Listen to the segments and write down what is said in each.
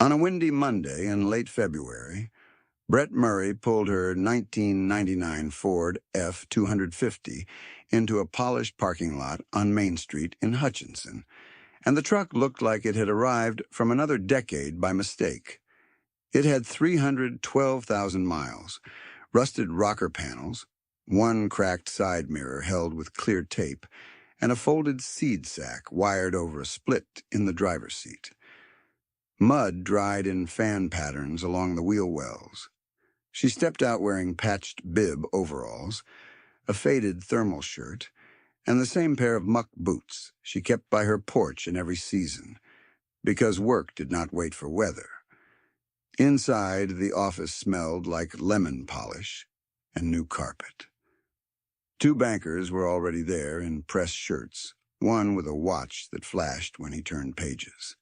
On a windy Monday in late February, Brett Murray pulled her 1999 Ford F-250 into a polished parking lot on Main Street in Hutchinson, and the truck looked like it had arrived from another decade by mistake. It had 312,000 miles, rusted rocker panels, one cracked side mirror held with clear tape, and a folded seed sack wired over a split in the driver's seat. Mud dried in fan patterns along the wheel wells. She stepped out wearing patched bib overalls, a faded thermal shirt, and the same pair of Muck boots she kept by her porch in every season, because work did not wait for weather. Inside, the office smelled like lemon polish and new carpet. Two bankers were already there in pressed shirts, one with a watch that flashed when he turned pages.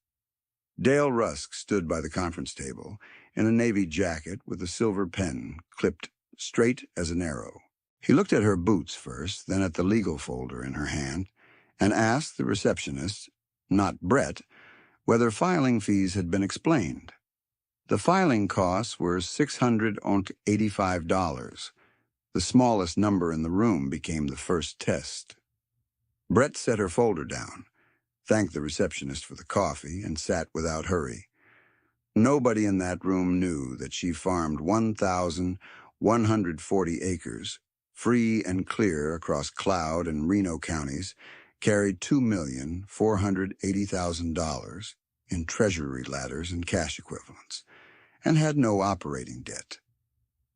Dale Rusk stood by the conference table in a navy jacket with a silver pen clipped straight as an arrow. He looked at her boots first, then at the legal folder in her hand, and asked the receptionist, not Brett, whether filing fees had been explained. The filing costs were $685. The smallest number in the room became the first test. Brett set her folder down, thanked the receptionist for the coffee, and sat without hurry. Nobody in that room knew that she farmed 1,140 acres, free and clear across Cloud and Reno counties, carried $2,480,000 in treasury ladders and cash equivalents, and had no operating debt.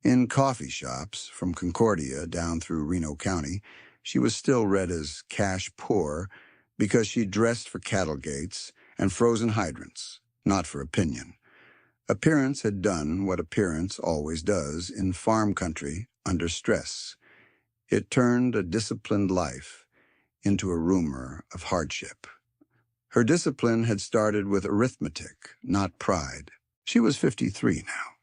In coffee shops, from Concordia down through Reno County, she was still read as cash poor because she dressed for cattle gates and frozen hydrants, not for opinion. Appearance had done what appearance always does in farm country under stress. It turned a disciplined life into a rumor of hardship. Her discipline had started with arithmetic, not pride. She was 53 now.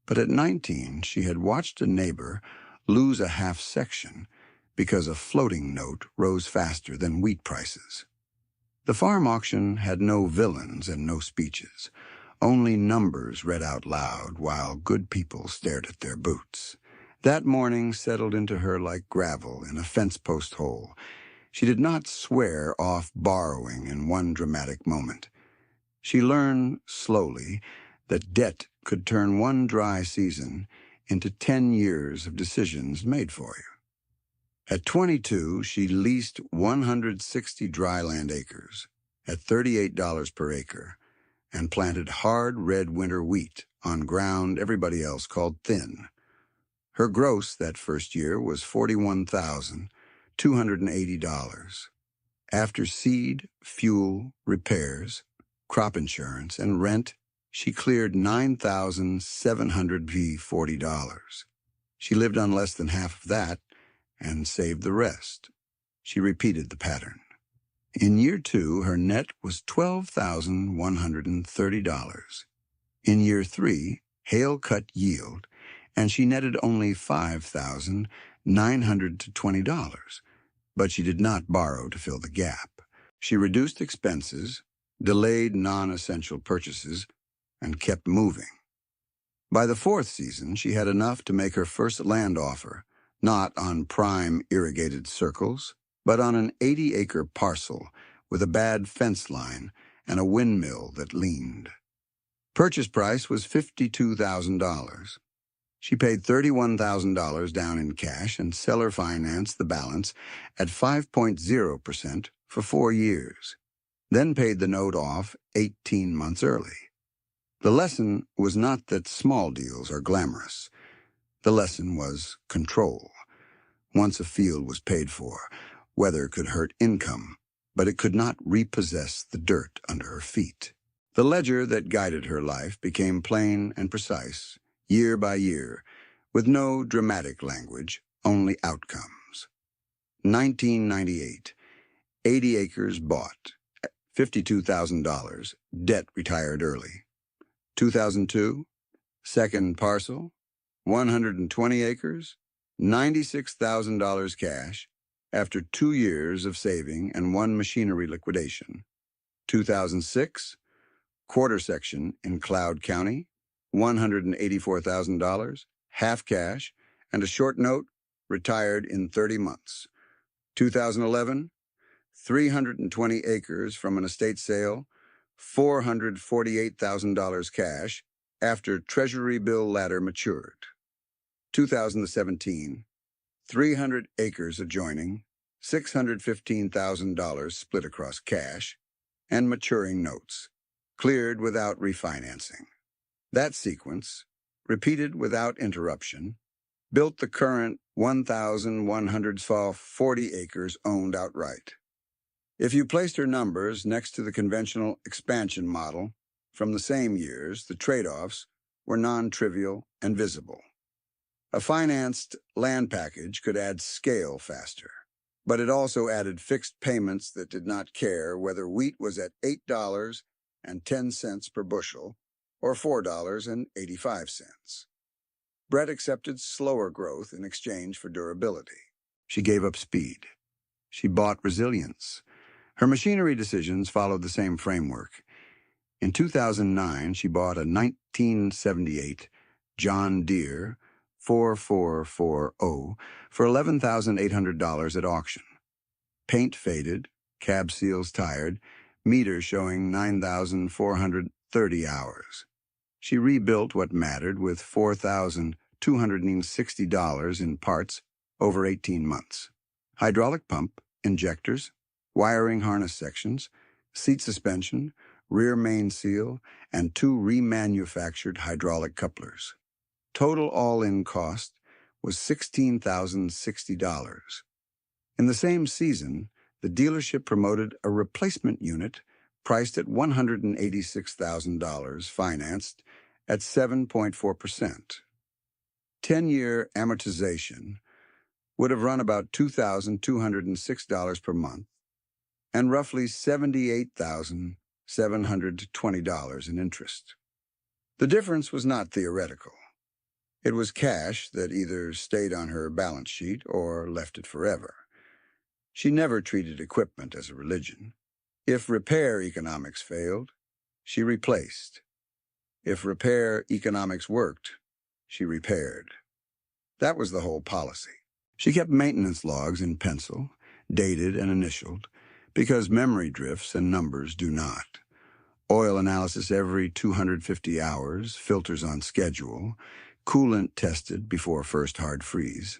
But at 19, she had watched a neighbor lose a half section because a floating note rose faster than wheat prices. The farm auction had no villains and no speeches, only numbers read out loud while good people stared at their boots. That morning settled into her like gravel in a fence post hole. She did not swear off borrowing in one dramatic moment. She learned slowly that debt could turn one dry season into 10 years of decisions made for you. At 22, she leased 160 dryland acres at $38 per acre and planted hard red winter wheat on ground everybody else called thin. Her gross that first year was $41,280. After seed, fuel, repairs, crop insurance, and rent, she cleared $9,740. She lived on less than half of that and saved the rest. She repeated the pattern. In year 2, her net was $12,130. In year 3, hail cut yield, and she netted only $5,920. But she did not borrow to fill the gap. She reduced expenses, delayed non-essential purchases, and kept moving. By the 4th season, she had enough to make her first land offer, not on prime irrigated circles, but on an 80-acre parcel with a bad fence line and a windmill that leaned. Purchase price was $52,000. She paid $31,000 down in cash and seller financed the balance at 5.0% for 4 years, then paid the note off 18 months early. The lesson was not that small deals are glamorous. The lesson was control. Once a field was paid for, weather could hurt income, but it could not repossess the dirt under her feet. The ledger that guided her life became plain and precise, year by year, with no dramatic language, only outcomes. 1998, 80 acres bought, $52,000, debt retired early. 2002, second parcel, 120 acres, $96,000 cash, after 2 years of saving and 1 machinery liquidation. 2006, quarter section in Cloud County, $184,000, half cash, and a short note, retired in 30 months. 2011, 320 acres from an estate sale, $448,000 cash after Treasury bill ladder matured. 2017, 300 acres adjoining, $615,000 split across cash, and maturing notes, cleared without refinancing. That sequence, repeated without interruption, built the current 1,140 acres owned outright. If you placed her numbers next to the conventional expansion model from the same years, the trade-offs were non-trivial and visible. A financed land package could add scale faster, but it also added fixed payments that did not care whether wheat was at $8.10 per bushel or $4.85. Brett accepted slower growth in exchange for durability. She gave up speed. She bought resilience. Her machinery decisions followed the same framework. In 2009, she bought a 1978 John Deere 4440 for $11,800 at auction. Paint faded, cab seals tired, meter showing 9,430 hours. She rebuilt what mattered with $4,260 in parts over 18 months. Hydraulic pump, injectors, wiring harness sections, seat suspension, rear main seal, and 2 remanufactured hydraulic couplers. Total all-in cost was $16,060. In the same season, the dealership promoted a replacement unit priced at $186,000, financed at 7.4%. 10-year amortization would have run about $2,206 per month, and roughly $78,720 in interest. The difference was not theoretical. It was cash that either stayed on her balance sheet or left it forever. She never treated equipment as a religion. If repair economics failed, she replaced. If repair economics worked, she repaired. That was the whole policy. She kept maintenance logs in pencil, dated and initialed, because memory drifts and numbers do not. Oil analysis every 250 hours, filters on schedule, coolant tested before first hard freeze.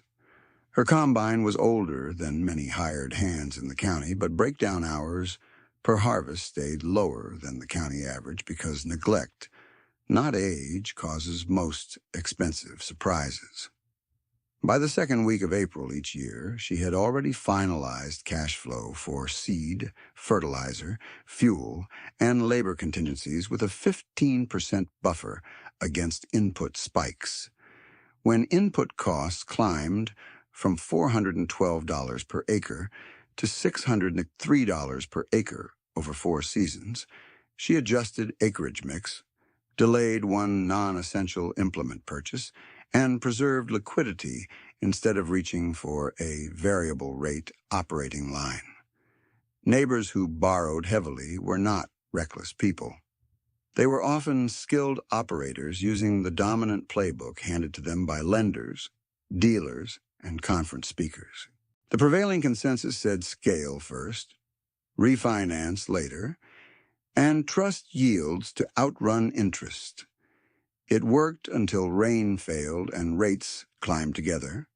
Her combine was older than many hired hands in the county, but breakdown hours per harvest stayed lower than the county average because neglect, not age, causes most expensive surprises. By the second week of April each year, she had already finalized cash flow for seed, fertilizer, fuel, and labor contingencies with a 15% buffer against input spikes. When input costs climbed from $412 per acre to $603 per acre over 4 seasons, she adjusted acreage mix, delayed one non-essential implement purchase, and preserved liquidity instead of reaching for a variable rate operating line. Neighbors who borrowed heavily were not reckless people. They were often skilled operators using the dominant playbook handed to them by lenders, dealers, and conference speakers. The prevailing consensus said scale first, refinance later, and trust yields to outrun interest. It worked until rain failed and rates climbed together.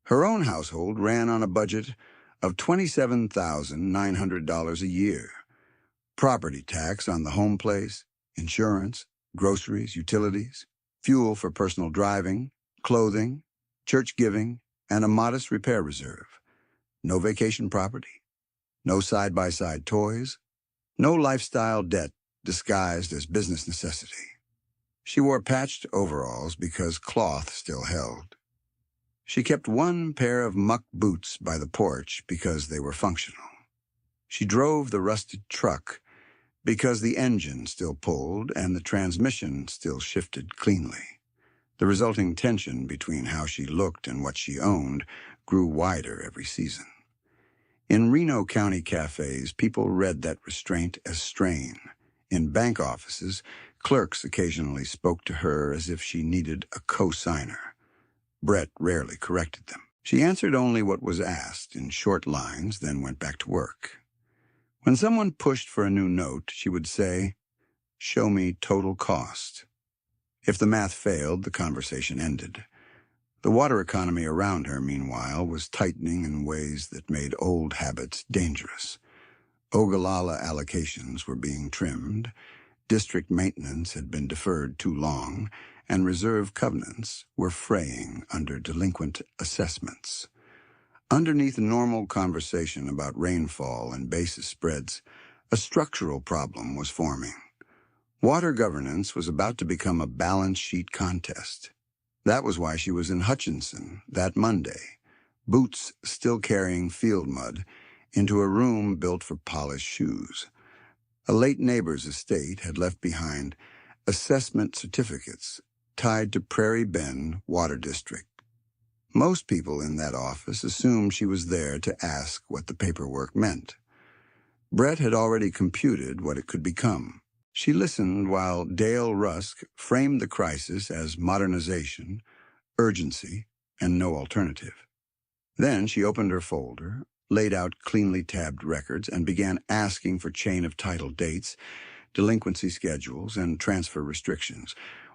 Her own household ran on a budget of $27,900 a year. Property tax on the home place, insurance, groceries, utilities, fuel for personal driving, clothing, church giving, and a modest repair reserve. No vacation property, no side-by-side toys, no lifestyle debt disguised as business necessity. She wore patched overalls because cloth still held. She kept one pair of Muck boots by the porch because they were functional. She drove the rusted truck because the engine still pulled and the transmission still shifted cleanly. The resulting tension between how she looked and what she owned grew wider every season. In Reno County cafes, people read that restraint as strain. In bank offices, clerks occasionally spoke to her as if she needed a co-signer. Brett rarely corrected them. She answered only what was asked in short lines, then went back to work. When someone pushed for a new note, she would say, "Show me total cost." If the math failed, the conversation ended. The water economy around her, meanwhile, was tightening in ways that made old habits dangerous. Ogallala allocations were being trimmed, district maintenance had been deferred too long, and reserve covenants were fraying under delinquent assessments. Underneath normal conversation about rainfall and basis spreads, a structural problem was forming. Water governance was about to become a balance sheet contest. That was why she was in Hutchinson that Monday, boots still carrying field mud, into a room built for polished shoes. A late neighbor's estate had left behind assessment certificates tied to Prairie Bend Water District. Most people in that office assumed she was there to ask what the paperwork meant. Brett had already computed what it could become. She listened while Dale Rusk framed the crisis as modernization, urgency, and no alternative. Then she opened her folder, laid out cleanly tabbed records, and began asking for chain of title dates, delinquency schedules, and transfer restrictions,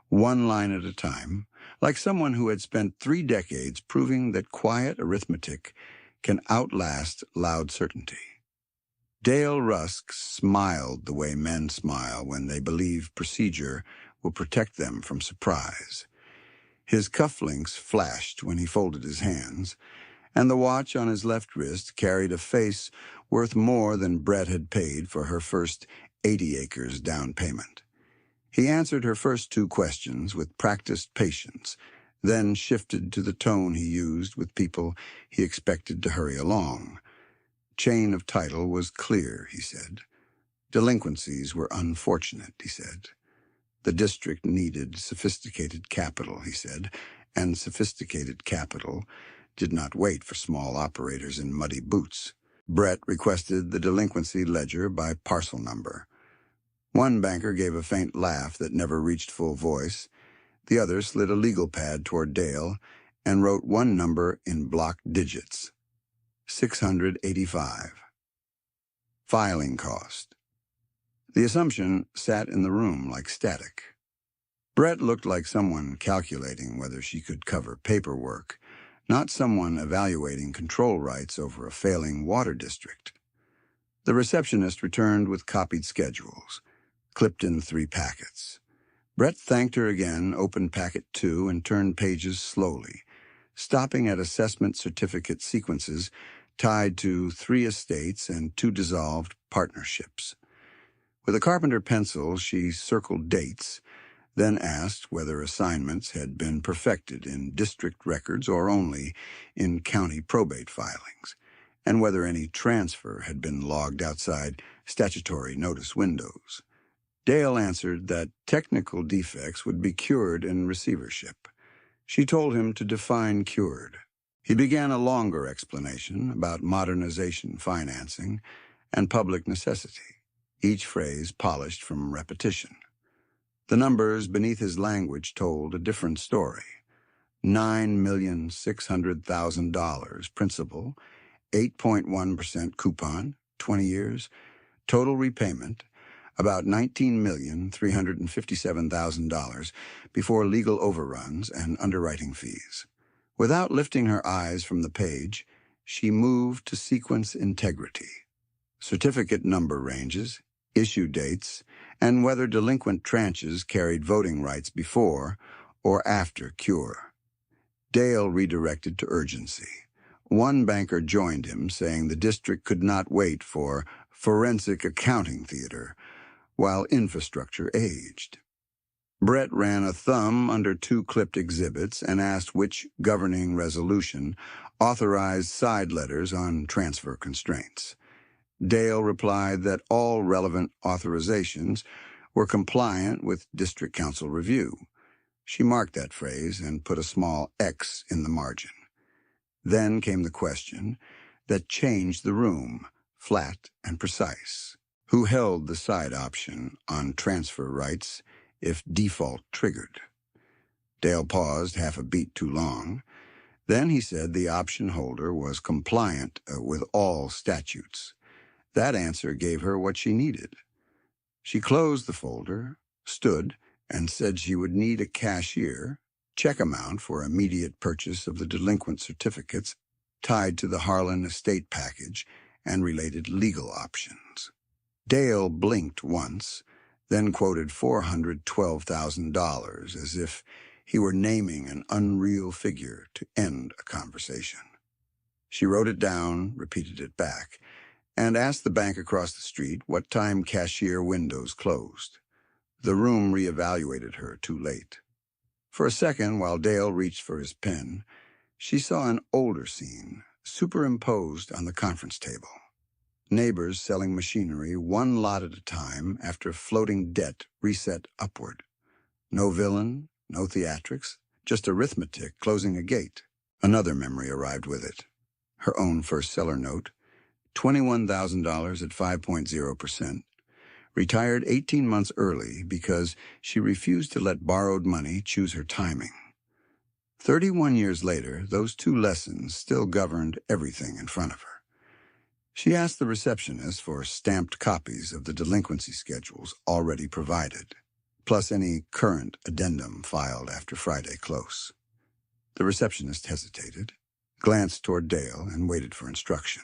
one line at a time, like someone who had spent 3 decades proving that quiet arithmetic can outlast loud certainty. Dale Rusk smiled the way men smile when they believe procedure will protect them from surprise. His cufflinks flashed when he folded his hands, and the watch on his left wrist carried a face worth more than Brett had paid for her first 80 acres down payment. He answered her first 2 questions with practiced patience, then shifted to the tone he used with people he expected to hurry along. Chain of title was clear, he said. Delinquencies were unfortunate, he said. The district needed sophisticated capital, he said, and sophisticated capital did not wait for small operators in muddy boots. Brett requested the delinquency ledger by parcel number. One banker gave a faint laugh that never reached full voice. The other slid a legal pad toward Dale and wrote one number in block digits. 685. Filing cost. The assumption sat in the room like static. Brett looked like someone calculating whether she could cover paperwork, not someone evaluating control rights over a failing water district. The receptionist returned with copied schedules, clipped in 3 packets. Brett thanked her again, opened packet 2, and turned pages slowly, stopping at assessment certificate sequences tied to 3 estates and 2 dissolved partnerships. With a carpenter pencil, she circled dates, then asked whether assignments had been perfected in district records or only in county probate filings, and whether any transfer had been logged outside statutory notice windows. Dale answered that technical defects would be cured in receivership. She told him to define cured. He began a longer explanation about modernization financing and public necessity, each phrase polished from repetition. The numbers beneath his language told a different story. $9,600,000 principal, 8.1% coupon, 20 years, total repayment, about $19,357,000 before legal overruns and underwriting fees. Without lifting her eyes from the page, she moved to sequence integrity, certificate number ranges, issue dates, and whether delinquent tranches carried voting rights before or after cure. Dale redirected to urgency. One banker joined him, saying the district could not wait for forensic accounting theater while infrastructure aged. Brett ran a thumb under 2 clipped exhibits and asked which governing resolution authorized side letters on transfer constraints. Dale replied that all relevant authorizations were compliant with district council review. She marked that phrase and put a small X in the margin. Then came the question that changed the room, flat and precise. who held the side option on transfer rights if default triggered. Dale paused half a beat too long. Then he said the option holder was compliant with all statutes. That answer gave her what she needed. She closed the folder, stood, and said she would need a cashier, check amount for immediate purchase of the delinquent certificates tied to the Harlan estate package and related legal options. Dale blinked once, then quoted $412,000 as if he were naming an unreal figure to end a conversation. She wrote it down, repeated it back, and asked the bank across the street what time cashier windows closed. The room reevaluated her too late. For a second, while Dale reached for his pen, she saw an older scene superimposed on the conference table. Neighbors selling machinery one lot at a time after floating debt reset upward. No villain, no theatrics, just arithmetic closing a gate. Another memory arrived with it. Her own first seller note, $21,000 at 5.0%. Retired 18 months early because she refused to let borrowed money choose her timing. 31 years later, those two lessons still governed everything in front of her. She asked the receptionist for stamped copies of the delinquency schedules already provided, plus any current addendum filed after Friday close. The receptionist hesitated, glanced toward Dale, and waited for instruction.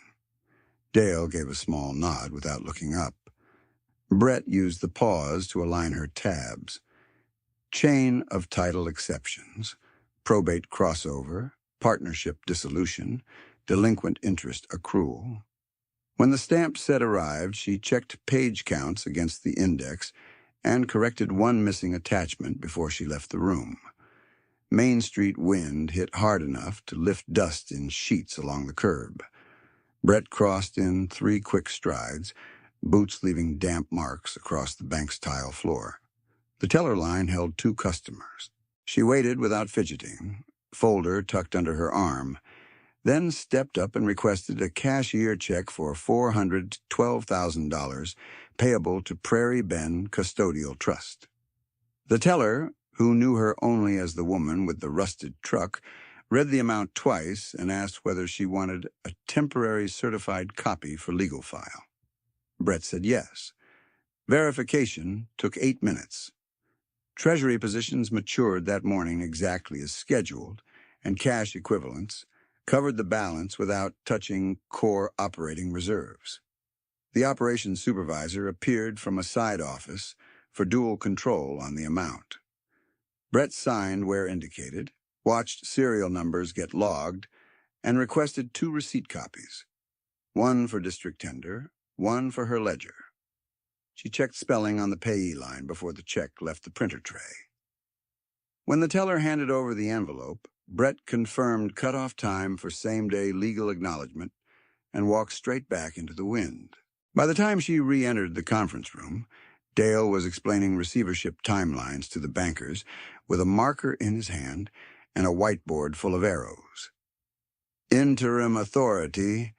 Dale gave a small nod without looking up. Brett used the pause to align her tabs. Chain of title exceptions, probate crossover, partnership dissolution, delinquent interest accrual. When the stamped set arrived, she checked page counts against the index and corrected one missing attachment before she left the room. Main Street wind hit hard enough to lift dust in sheets along the curb. Brett crossed in 3 quick strides, boots leaving damp marks across the bank's tile floor. The teller line held 2 customers. She waited without fidgeting, folder tucked under her arm, then stepped up and requested a cashier check for $412,000 payable to Prairie Bend Custodial Trust. The teller, who knew her only as the woman with the rusted truck, read the amount twice and asked whether she wanted a temporary certified copy for legal file. Brett said yes. Verification took 8 minutes. Treasury positions matured that morning exactly as scheduled, and cash equivalents covered the balance without touching core operating reserves. The operations supervisor appeared from a side office for dual control on the amount. Brett signed where indicated, watched serial numbers get logged, and requested 2 receipt copies, one for district tender, one for her ledger. She checked spelling on the payee line before the check left the printer tray. When the teller handed over the envelope, Brett confirmed cutoff time for same-day legal acknowledgement and walked straight back into the wind. By the time she re-entered the conference room, Dale was explaining receivership timelines to the bankers with a marker in his hand and a whiteboard full of arrows. Interim authority,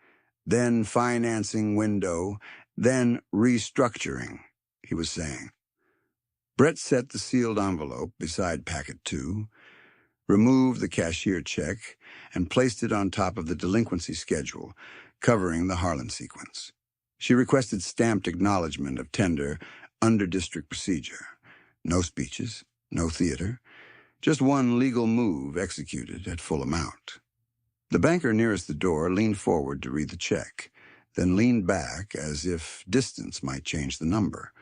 then financing window, then restructuring, he was saying. Brett set the sealed envelope beside packet 2, removed the cashier check, and placed it on top of the delinquency schedule, covering the Harlan sequence. She requested stamped acknowledgement of tender under district procedure. No speeches, no theater, just one legal move executed at full amount. The banker nearest the door leaned forward to read the check, then leaned back as if distance might change the number.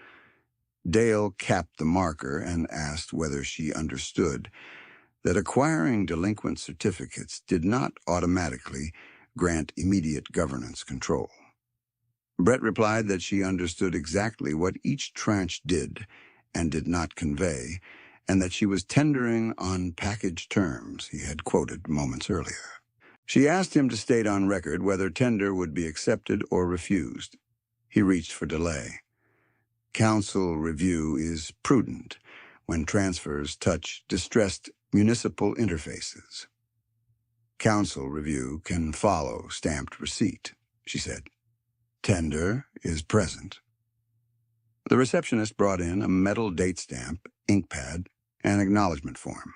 Dale capped the marker and asked whether she understood that acquiring delinquent certificates did not automatically grant immediate governance control. Brett replied that she understood exactly what each tranche did and did not convey, and that she was tendering on package terms he had quoted moments earlier. She asked him to state on record whether tender would be accepted or refused. He reached for delay. Council review is prudent when transfers touch distressed municipal interfaces. Council review can follow stamped receipt, she said. Tender is present. The receptionist brought in a metal date stamp, ink pad, and acknowledgement form.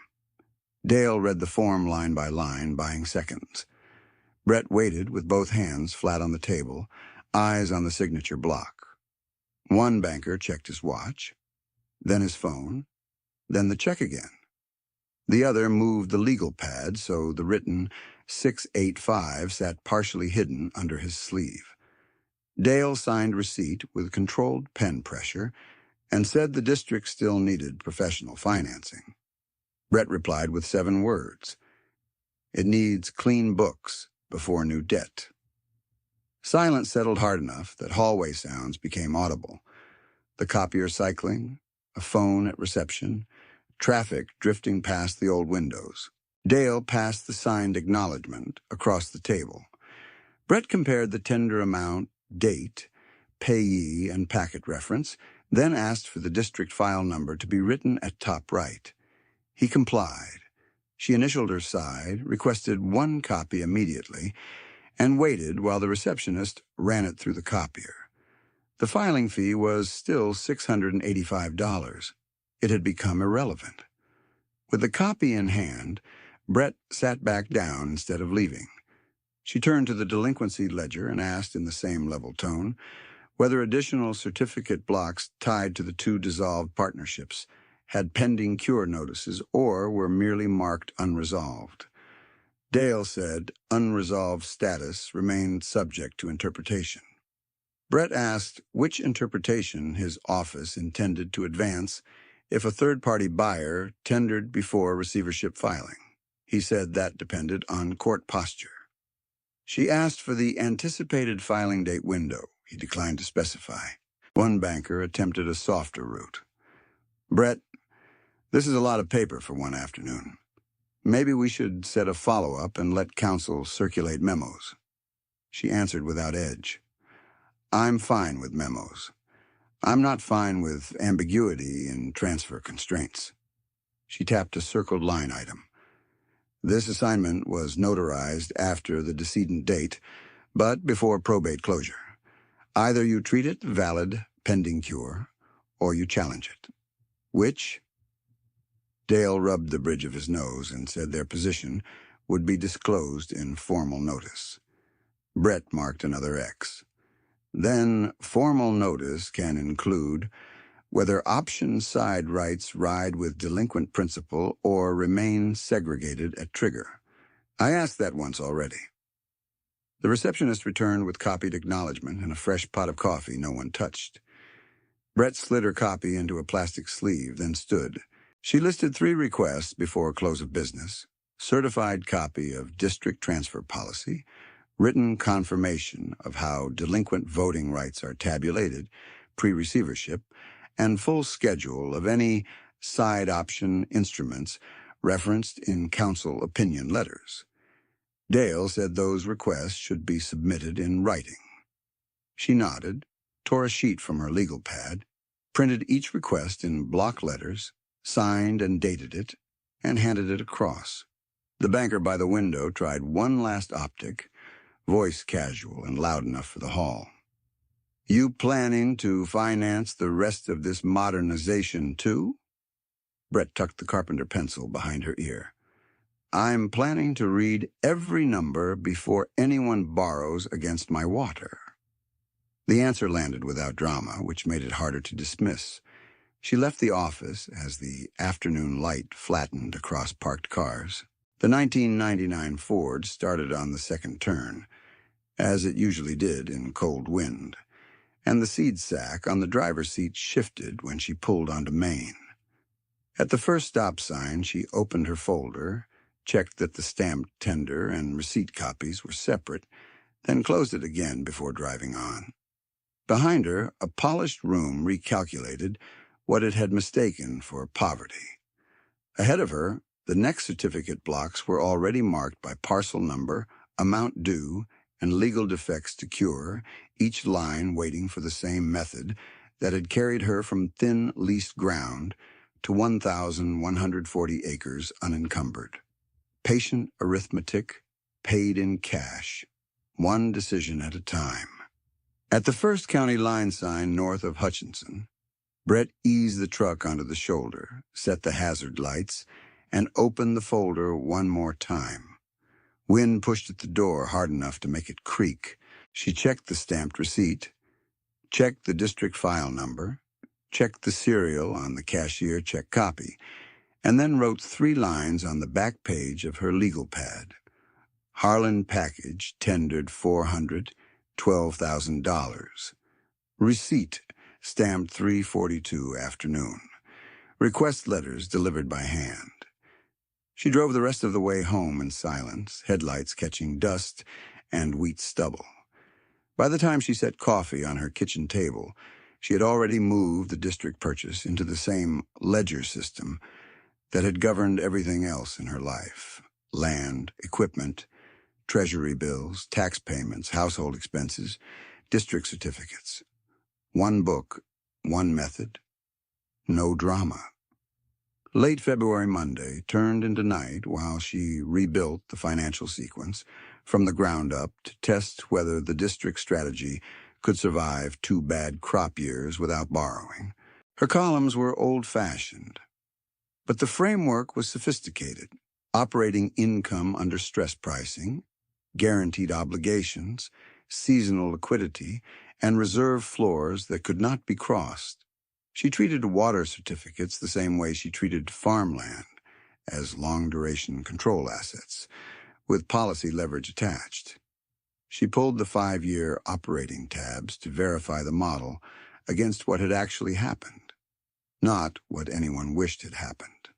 Dale read the form line by line, buying seconds. Brett waited with both hands flat on the table, eyes on the signature block. One banker checked his watch, then his phone, then the check again. The other moved the legal pad so the written 685 sat partially hidden under his sleeve. Dale signed receipt with controlled pen pressure and said the district still needed professional financing. Brett replied with 7 words. It needs clean books before new debt. Silence settled hard enough that hallway sounds became audible. The copier cycling, a phone at reception, traffic drifting past the old windows. Dale passed the signed acknowledgement across the table. Brett compared the tender amount, date, payee, and packet reference, then asked for the district file number to be written at top right. He complied. She initialed her side, requested 1 copy immediately, and waited while the receptionist ran it through the copier. The filing fee was still $685. It had become irrelevant. With the copy in hand, Brett sat back down instead of leaving. She turned to the delinquency ledger and asked in the same level tone whether additional certificate blocks tied to the 2 dissolved partnerships had pending cure notices or were merely marked unresolved. Dale said unresolved status remained subject to interpretation. Brett asked which interpretation his office intended to advance if a third-party buyer tendered before receivership filing. He said that depended on court posture. She asked for the anticipated filing date window. He declined to specify. One banker attempted a softer route. Brett, this is a lot of paper for one afternoon. Maybe we should set a follow-up and let counsel circulate memos. She answered without edge. I'm fine with memos. I'm not fine with ambiguity in transfer constraints. She tapped a circled line item. This assignment was notarized after the decedent date, but before probate closure. Either you treat it valid, pending cure, or you challenge it. Which? Dale rubbed the bridge of his nose and said their position would be disclosed in formal notice. Brett marked another X. Then formal notice can include whether option side rights ride with delinquent principal or remain segregated at trigger. I asked that once already. The receptionist returned with copied acknowledgement and a fresh pot of coffee no one touched. Brett slid her copy into a plastic sleeve, then stood. She listed 3 requests before close of business: certified copy of district transfer policy, written confirmation of how delinquent voting rights are tabulated pre-receivership, and full schedule of any side option instruments referenced in counsel opinion letters. Dale said those requests should be submitted in writing. She nodded, tore a sheet from her legal pad, printed each request in block letters, signed and dated it, and handed it across. The banker by the window tried one last optic, voice casual and loud enough for the hall. You planning to finance the rest of this modernization too? Brett tucked the carpenter pencil behind her ear. I'm planning to read every number before anyone borrows against my water. The answer landed without drama, which made it harder to dismiss. She left the office as the afternoon light flattened across parked cars. The 1999 Ford started on the second turn, as it usually did in cold wind, and the seed sack on the driver's seat shifted when she pulled onto Main. At the first stop sign, she opened her folder, checked that the stamped tender and receipt copies were separate, then closed it again before driving on. Behind her, a polished room recalculated what it had mistaken for poverty. Ahead of her, the next certificate blocks were already marked by parcel number, amount due, and legal defects to cure, each line waiting for the same method that had carried her from thin leased ground to 1,140 acres unencumbered. Patient arithmetic, paid in cash, one decision at a time. At the first county line sign north of Hutchinson, Brett eased the truck onto the shoulder, set the hazard lights, and opened the folder one more time. Wind pushed at the door hard enough to make it creak. She checked the stamped receipt, checked the district file number, checked the serial on the cashier check copy, and then wrote 3 lines on the back page of her legal pad. Harlan package tendered $412,000. Receipt stamped 3:42 afternoon. Request letters delivered by hand. She drove the rest of the way home in silence, headlights catching dust and wheat stubble. By the time she set coffee on her kitchen table, she had already moved the district purchase into the same ledger system that had governed everything else in her life: land, equipment, treasury bills, tax payments, household expenses, district certificates. One book, one method, no drama. Late February Monday turned into night while she rebuilt the financial sequence from the ground up to test whether the district strategy could survive 2 bad crop years without borrowing. Her columns were old-fashioned, but the framework was sophisticated: operating income under stress pricing, guaranteed obligations, seasonal liquidity, and reserve floors that could not be crossed. She treated water certificates the same way she treated farmland, as long-duration control assets, with policy leverage attached. She pulled the 5-year operating tabs to verify the model against what had actually happened, not what anyone wished had happened.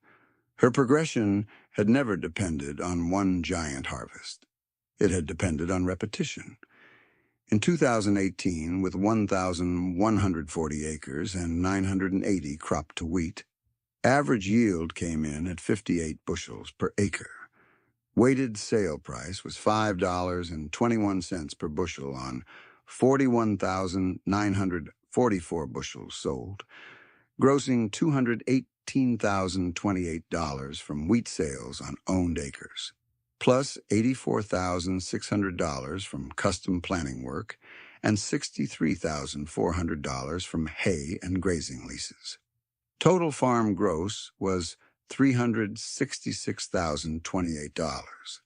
Her progression had never depended on one giant harvest. It had depended on repetition. In 2018, with 1,140 acres and 980 cropped to wheat, average yield came in at 58 bushels per acre. Weighted sale price was $5.21 per bushel on 41,944 bushels sold, grossing $218,028 from wheat sales on owned acres, plus $84,600 from custom planting work and $63,400 from hay and grazing leases. Total farm gross was $366,028.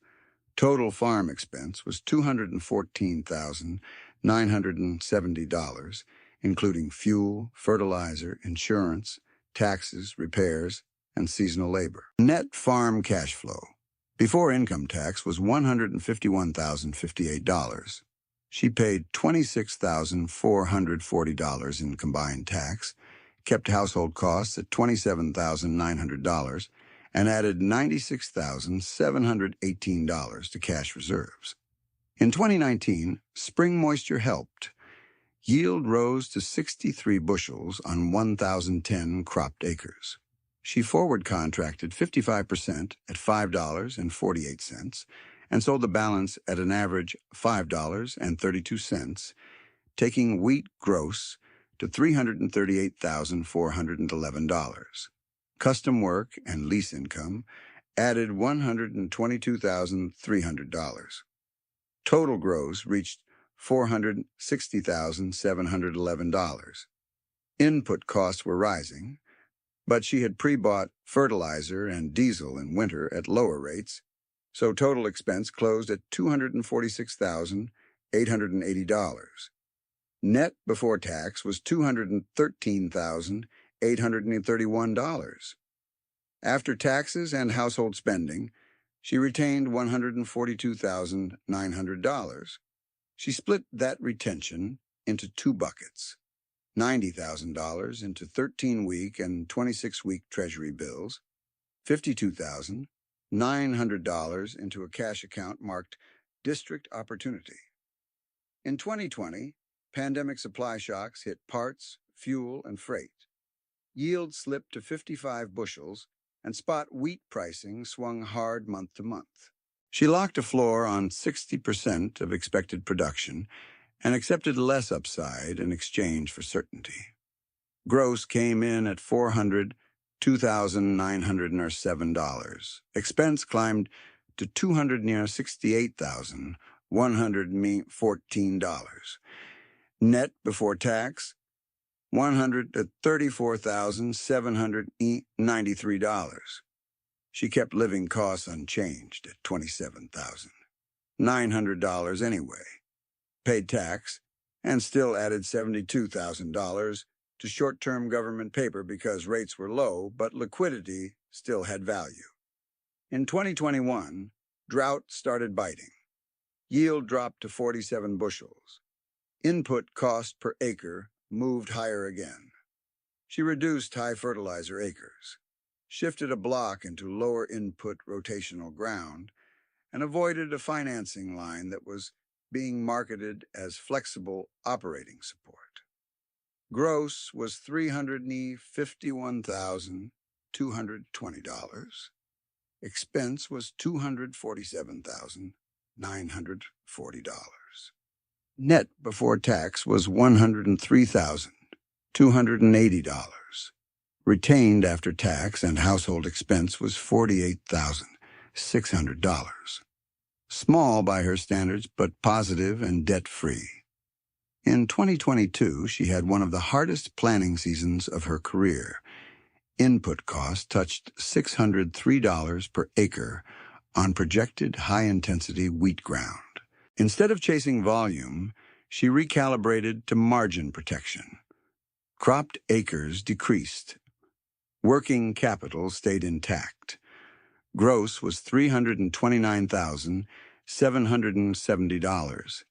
Total farm expense was $214,970, including fuel, fertilizer, insurance, taxes, repairs, and seasonal labor. Net farm cash flow before income tax was $151,058. She paid $26,440 in combined tax, kept household costs at $27,900, and added $96,718 to cash reserves. In 2019, spring moisture helped. Yield rose to 63 bushels on 1,010 cropped acres. She forward contracted 55% at $5.48 and sold the balance at an average $5.32, taking wheat gross to $338,411. Custom work and lease income added $122,300. Total gross reached $460,711. Input costs were rising, but she had pre-bought fertilizer and diesel in winter at lower rates, so total expense closed at $246,880. Net before tax was $213,831. After taxes and household spending, she retained $142,900. She split that retention into 2 buckets: $90,000 into 13-week and 26-week Treasury bills, $52,900 into a cash account marked District Opportunity. In 2020, pandemic supply shocks hit parts, fuel, and freight. Yield slipped to 55 bushels, and spot wheat pricing swung hard month to month. She locked a floor on 60% of expected production and accepted less upside in exchange for certainty. Gross came in at $402,907. Expense climbed to $268,114. Net before tax, $134,793. She kept living costs unchanged at $27,900 anyway, paid tax, and still added $72,000 to short-term government paper because rates were low, but liquidity still had value. In 2021, drought started biting. Yield dropped to 47 bushels. Input cost per acre moved higher again. She reduced high fertilizer acres, shifted a block into lower input rotational ground, and avoided a financing line that was being marketed as flexible operating support. Gross was $351,220. Expense was $247,940. Net before tax was $103,280. Retained after tax and household expense was $48,600. Small by her standards, but positive and debt-free. In 2022, she had one of the hardest planning seasons of her career. Input costs touched $603 per acre on projected high-intensity wheat ground. Instead of chasing volume, she recalibrated to margin protection. Cropped acres decreased. Working capital stayed intact. Gross was $329,770.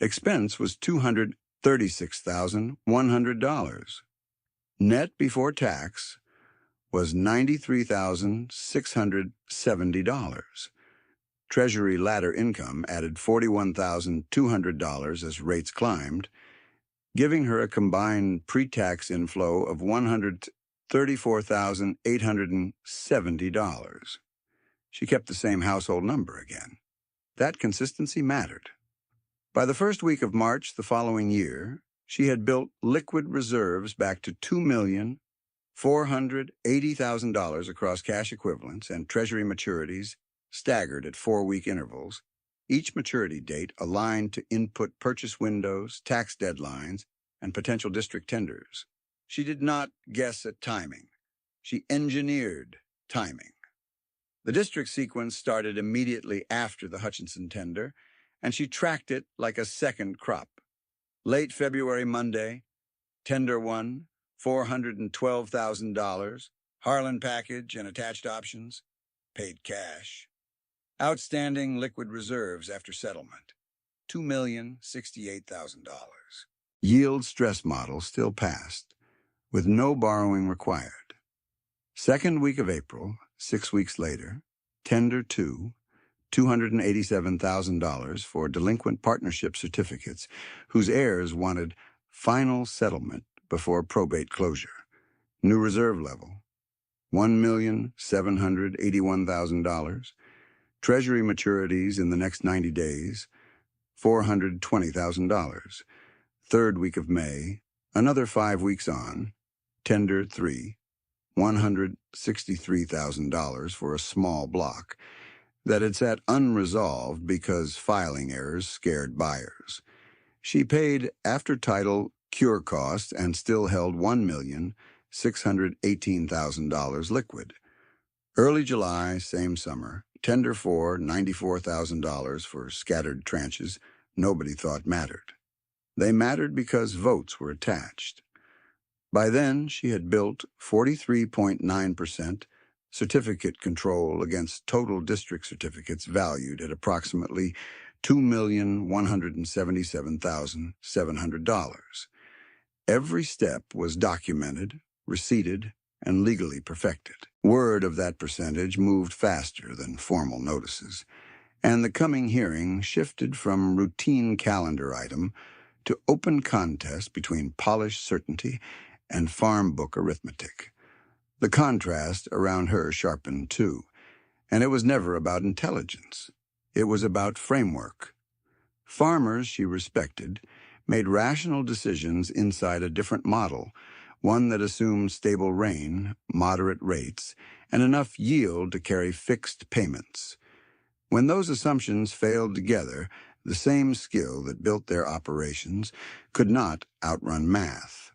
Expense was $236,100. Net before tax was $93,670. Treasury ladder income added $41,200 as rates climbed, giving her a combined pre-tax inflow of $134,870. She kept the same household number again. That consistency mattered. By the first week of March the following year, she had built liquid reserves back to $2,480,000 across cash equivalents and Treasury maturities staggered at 4-week intervals, each maturity date aligned to input purchase windows, tax deadlines, and potential district tenders. She did not guess at timing. She engineered timing. The district sequence started immediately after the Hutchinson tender, and she tracked it like a second crop. Late February Monday, tender 1, $412,000, Harlan package and attached options, paid cash. Outstanding liquid reserves after settlement, $2,068,000. Yield stress model still passed, with no borrowing required. Second week of April, 6 weeks later, tender 2, $287,000 for delinquent partnership certificates whose heirs wanted final settlement before probate closure. New reserve level, $1,781,000. Treasury maturities in the next 90 days, $420,000. Third week of May, another 5 weeks on, tender 3, $163,000 for a small block that had sat unresolved because filing errors scared buyers. She paid after-title cure costs and still held $1,618,000 liquid. Early July, same summer, tender 4, $94,000 for scattered tranches nobody thought mattered. They mattered because votes were attached. By then, she had built 43.9% certificate control against total district certificates valued at approximately $2,177,700. Every step was documented, receipted, and legally perfected. Word of that percentage moved faster than formal notices, and the coming hearing shifted from routine calendar item to open contest between polished certainty and farm book arithmetic. The contrast around her sharpened too, and it was never about intelligence. It was about framework. Farmers she respected made rational decisions inside a different model, one that assumed stable rain, moderate rates, and enough yield to carry fixed payments. When those assumptions failed together, the same skill that built their operations could not outrun math.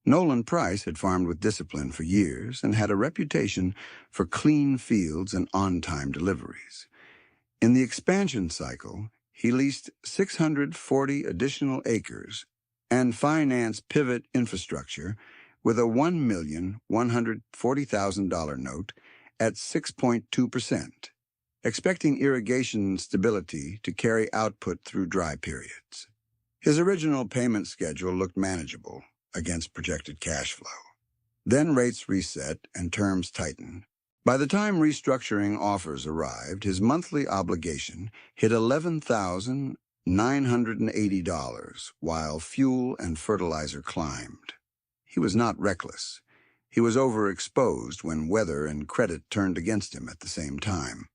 Nolan Price had farmed with discipline for years and had a reputation for clean fields and on-time deliveries. In the expansion cycle, he leased 640 additional acres and financed pivot infrastructure with a $1,140,000 note at 6.2%, expecting irrigation stability to carry output through dry periods. His original payment schedule looked manageable against projected cash flow. Then rates reset and terms tightened. By the time restructuring offers arrived, his monthly obligation hit $11,980, while fuel and fertilizer climbed. He was not reckless. He was overexposed when weather and credit turned against him at the same time.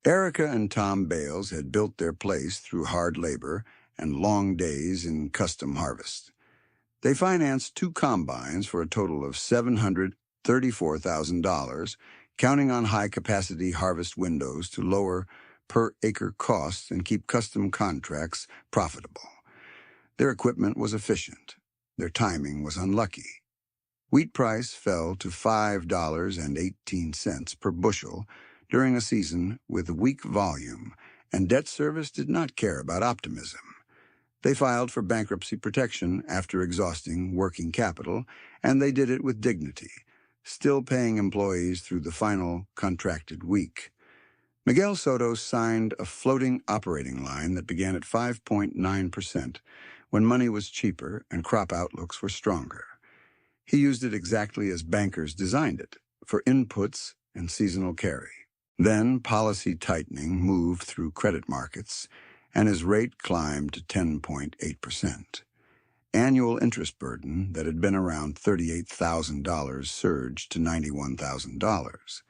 Erica and Tom Bales had built their place through hard labor and long days in custom harvest. They financed 2 combines for a total of $734,000, counting on high-capacity harvest windows to lower per-acre costs and keep custom contracts profitable. Their equipment was efficient. Their timing was unlucky. Wheat price fell to $5.18 per bushel during a season with weak volume, and debt service did not care about optimism. They filed for bankruptcy protection after exhausting working capital, and they did it with dignity, still paying employees through the final contracted week. Miguel Soto signed a floating operating line that began at 5.9% when money was cheaper and crop outlooks were stronger. He used it exactly as bankers designed it, for inputs and seasonal carry. Then policy tightening moved through credit markets, and his rate climbed to 10.8%. Annual interest burden that had been around $38,000 surged to $91,000.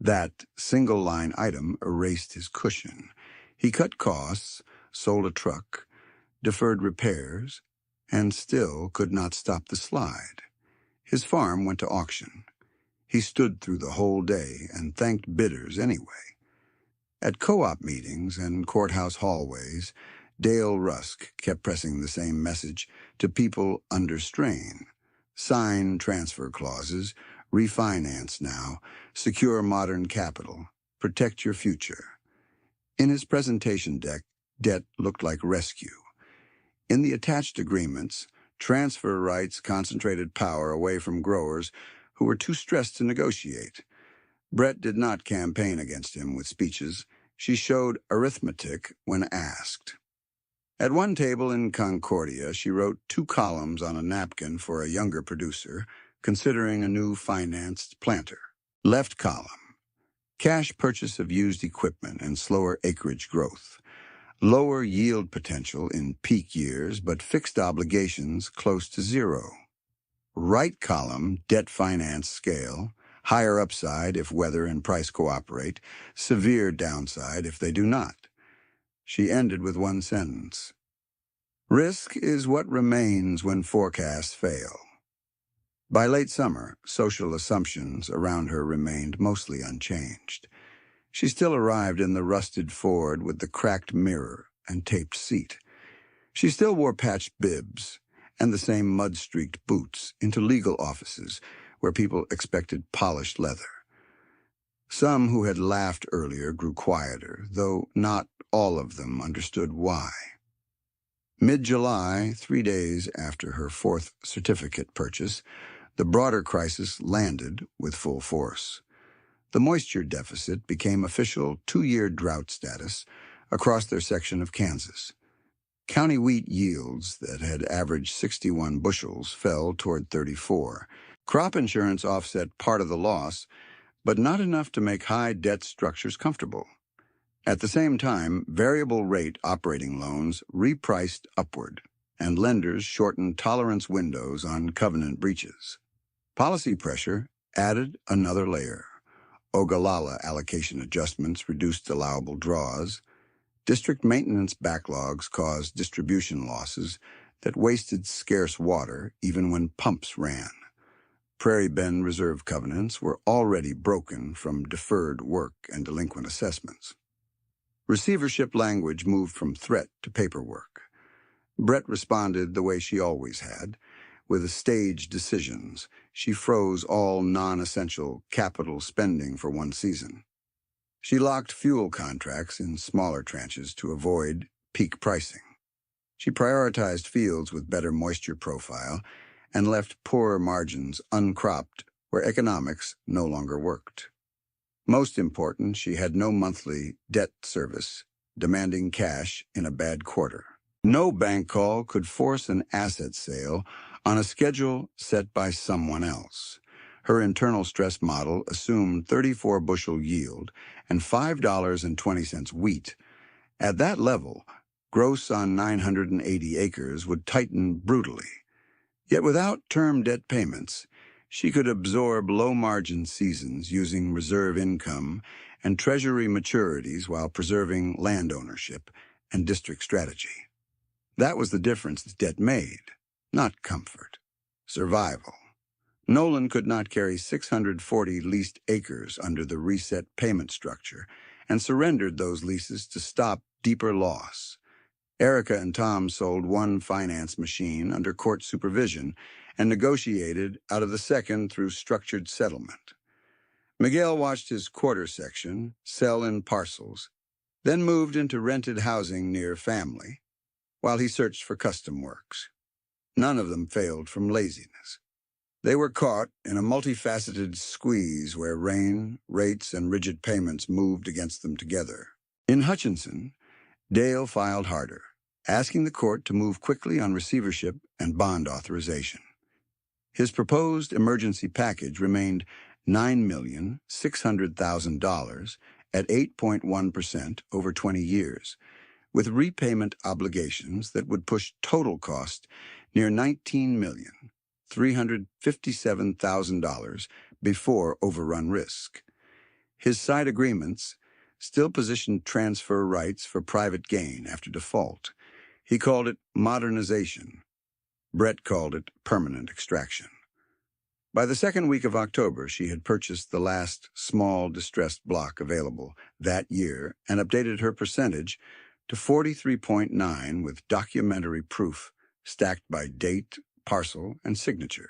That single-line item erased his cushion. He cut costs, sold a truck, deferred repairs, and still could not stop the slide. His farm went to auction. He stood through the whole day and thanked bidders anyway. At co-op meetings and courthouse hallways, Dale Rusk kept pressing the same message to people under strain. Sign transfer clauses, refinance now, secure modern capital, protect your future. In his presentation deck, debt looked like rescue. In the attached agreements, transfer rights concentrated power away from growers who were too stressed to negotiate. Brett did not campaign against him with speeches. She showed arithmetic when asked. At one table in Concordia, she wrote 2 columns on a napkin for a younger producer, considering a new financed planter. Left column: cash purchase of used equipment and slower acreage growth. Lower yield potential in peak years, but fixed obligations close to zero. Right column: debt finance scale. Higher upside if weather and price cooperate, severe downside if they do not. She ended with one sentence: risk is what remains when forecasts fail. By late summer, social assumptions around her remained mostly unchanged. She still arrived in the rusted Ford with the cracked mirror and taped seat. She still wore patched bibs and the same mud-streaked boots into legal offices where people expected polished leather. Some who had laughed earlier grew quieter, though not all of them understood why. Mid-July, 3 days after her 4th certificate purchase, the broader crisis landed with full force. The moisture deficit became official 2-year drought status across their section of Kansas. County wheat yields that had averaged 61 bushels fell toward 34. Crop insurance offset part of the loss, but not enough to make high debt structures comfortable. At the same time, variable rate operating loans repriced upward, and lenders shortened tolerance windows on covenant breaches. Policy pressure added another layer. Ogallala allocation adjustments reduced allowable draws. District maintenance backlogs caused distribution losses that wasted scarce water even when pumps ran. Prairie Bend reserve covenants were already broken from deferred work and delinquent assessments. Receivership language moved from threat to paperwork. Brett responded the way she always had, With stage decisions, she froze all non-essential capital spending for one season. She locked fuel contracts in smaller tranches to avoid peak pricing. She prioritized fields with better moisture profile and left poorer margins uncropped where economics no longer worked. Most important, she had no monthly debt service, demanding cash in a bad quarter. No bank call could force an asset sale on a schedule set by someone else. Her internal stress model assumed 34 bushel yield and $5.20 wheat. At that level, gross on 980 acres would tighten brutally. Yet without term debt payments, she could absorb low-margin seasons using reserve income and treasury maturities while preserving land ownership and district strategy. That was the difference that debt made, not comfort, survival. Nolan could not carry 640 leased acres under the reset payment structure and surrendered those leases to stop deeper loss. Erica and Tom sold one finance machine under court supervision and negotiated out of the second through structured settlement. Miguel watched his quarter section sell in parcels, then moved into rented housing near family, while he searched for custom works. None of them failed from laziness. They were caught in a multifaceted squeeze where rain, rates, and rigid payments moved against them together. In Hutchinson, Dale filed harder, asking the court to move quickly on receivership and bond authorization. His proposed emergency package remained $9,600,000 at 8.1% over 20 years, with repayment obligations that would push total cost near $19,357,000 before overrun risk. His side agreements still positioned transfer rights for private gain after default. He called it modernization. Brett called it permanent extraction. By the second week of October, she had purchased the last small distressed block available that year and updated her percentage to 43.9 with documentary proof stacked by date, parcel, and signature.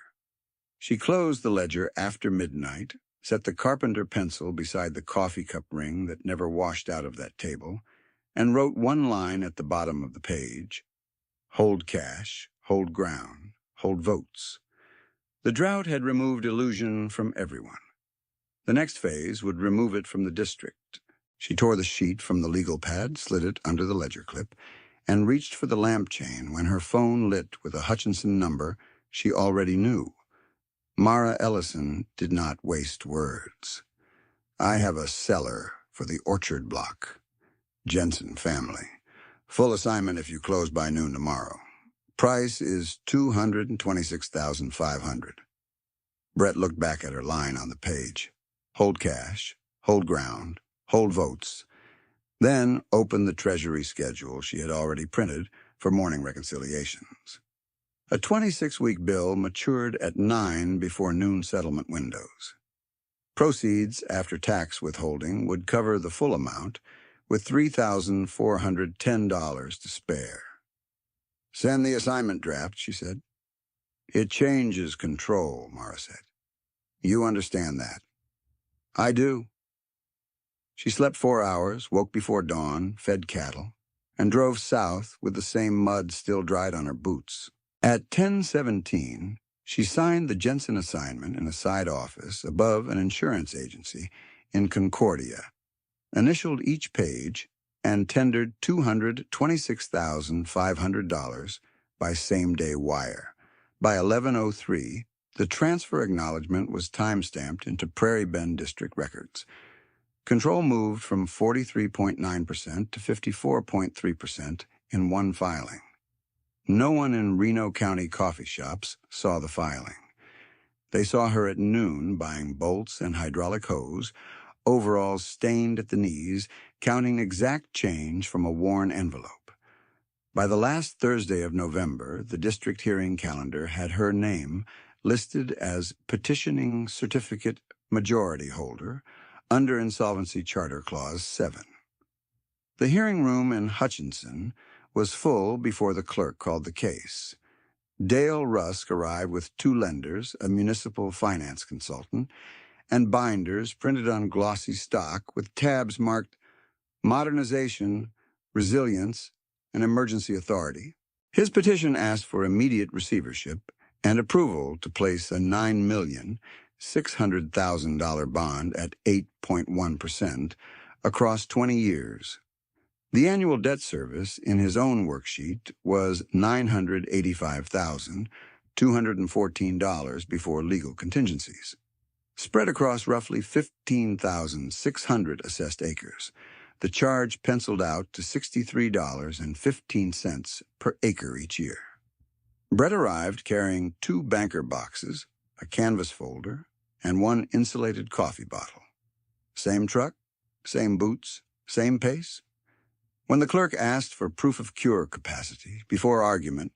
She closed the ledger after midnight, set the carpenter pencil beside the coffee cup ring that never washed out of that table, and wrote one line at the bottom of the page: hold cash, hold ground, hold votes. The drought had removed illusion from everyone. The next phase would remove it from the district. She tore the sheet from the legal pad, slid it under the ledger clip, and reached for the lamp chain when her phone lit with a Hutchinson number she already knew. Mara Ellison did not waste words. I have a cellar for the orchard block. Jensen family. Full assignment if you close by noon tomorrow. Price is $226,500. Brett looked back at her line on the page. Hold cash, hold ground, hold votes. Then opened the Treasury schedule she had already printed for morning reconciliations. A 26-week bill matured at 9 before noon settlement windows. Proceeds after tax withholding would cover the full amount, with $3,410 to spare. Send the assignment draft, she said. It changes control, Mara said. You understand that. I do. She slept 4 hours, woke before dawn, fed cattle, and drove south with the same mud still dried on her boots. At 10:17, she signed the Jensen assignment in a side office above an insurance agency in Concordia, initialed each page, and tendered $226,500 by same-day wire. By 11:03, the transfer acknowledgement was time-stamped into Prairie Bend District records. Control moved from 43.9% to 54.3% in one filing. No one in Reno County coffee shops saw the filing. They saw her at noon buying bolts and hydraulic hose, overalls stained at the knees, counting exact change from a worn envelope. By the last Thursday of November, the district hearing calendar had her name listed as petitioning certificate majority holder under Insolvency Charter Clause 7. The hearing room in Hutchinson was full before the clerk called the case. Dale Rusk arrived with two lenders, a municipal finance consultant, and binders printed on glossy stock with tabs marked Modernization, Resilience, and Emergency Authority. His petition asked for immediate receivership and approval to place a $9,600,000 bond at 8.1% across 20 years. The annual debt service in his own worksheet was $985,214 before legal contingencies. Spread across roughly 15,600 assessed acres, the charge penciled out to $63.15 per acre each year. Brett arrived carrying two banker boxes, a canvas folder, and one insulated coffee bottle. Same truck, same boots, same pace. When the clerk asked for proof of cure capacity before argument,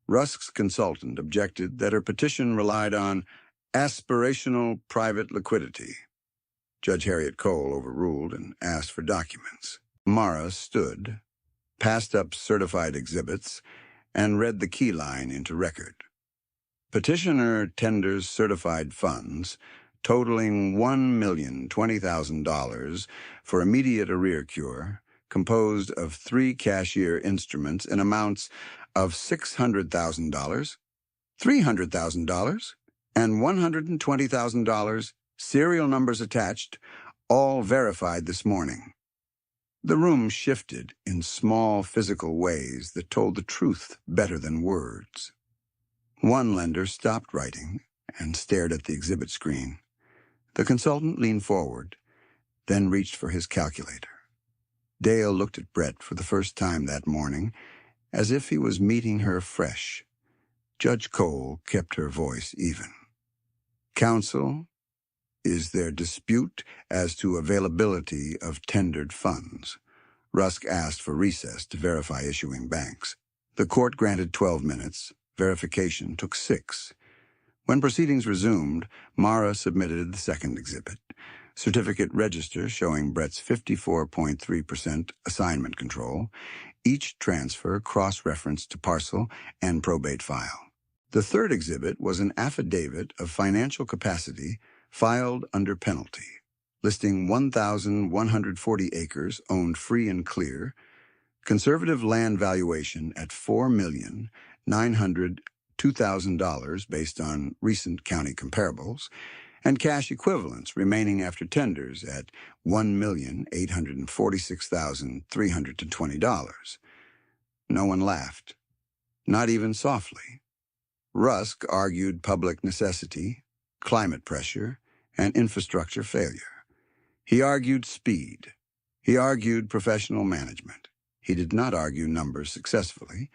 Rusk's consultant objected that her petition relied on aspirational private liquidity. Judge Harriet Cole overruled and asked for documents. Mara stood, passed up certified exhibits, and read the key line into record. Petitioner tenders certified funds totaling $1,020,000 for immediate arrear cure, composed of 3 cashier instruments in amounts of $600,000, $300,000, and $120,000, serial numbers attached, all verified this morning. The room shifted in small physical ways that told the truth better than words. One lender stopped writing and stared at the exhibit screen. The consultant leaned forward, then reached for his calculator. Dale looked at Brett for the first time that morning, as if he was meeting her fresh. Judge Cole kept her voice even. Counsel, is there dispute as to availability of tendered funds? Rusk asked for recess to verify issuing banks. The court granted 12 minutes. Verification took 6. When proceedings resumed, Mara submitted the second exhibit, certificate register showing Brett's 54.3% assignment control, each transfer cross-referenced to parcel and probate file. The third exhibit was an affidavit of financial capacity filed under penalty, listing 1,140 acres owned free and clear, conservative land valuation at $4,902,000 based on recent county comparables, and cash equivalents remaining after tenders at $1,846,320. No one laughed, not even softly. Rusk argued public necessity, climate pressure, and infrastructure failure. He argued speed. He argued professional management. He did not argue numbers successfully,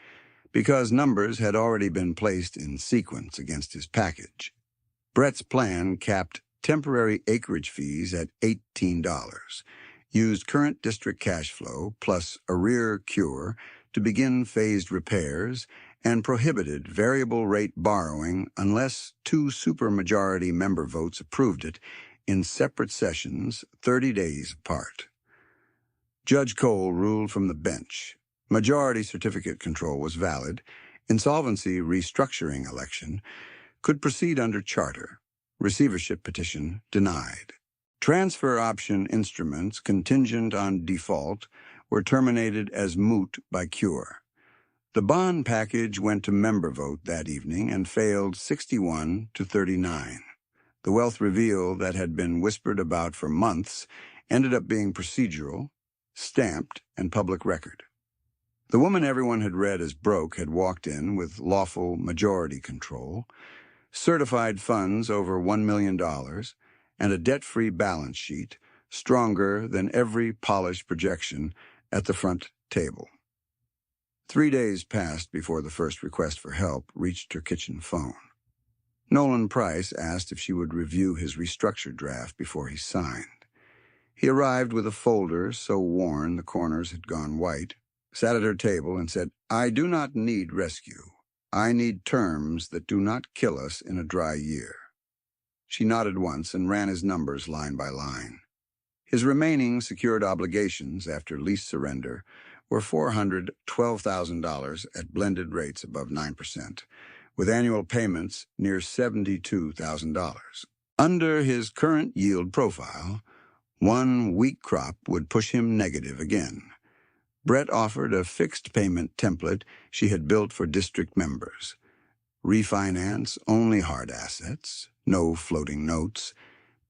because numbers had already been placed in sequence against his package. Brett's plan capped temporary acreage fees at $18, used current district cash flow plus arrear cure to begin phased repairs, and prohibited variable rate borrowing unless 2 supermajority member votes approved it in separate sessions 30 days apart. Judge Cole ruled from the bench. Majority certificate control was valid. Insolvency restructuring election could proceed under charter. Receivership petition denied. Transfer option instruments contingent on default were terminated as moot by cure. The bond package went to member vote that evening and failed 61 to 39. The wealth reveal that had been whispered about for months ended up being procedural, stamped, and public record. The woman everyone had read as broke had walked in with lawful majority control, certified funds over $1 million, and a debt-free balance sheet stronger than every polished projection at the front table. 3 days passed before the first request for help reached her kitchen phone. Nolan Price asked if she would review his restructured draft before he signed. He arrived with a folder so worn the corners had gone white, sat at her table and said, "I do not need rescue. I need terms that do not kill us in a dry year." She nodded once and ran his numbers line by line. His remaining secured obligations after lease surrender were $412,000 at blended rates above 9%, with annual payments near $72,000. Under his current yield profile, one weak crop would push him negative again. Brett offered a fixed payment template she had built for district members. Refinance only hard assets, no floating notes,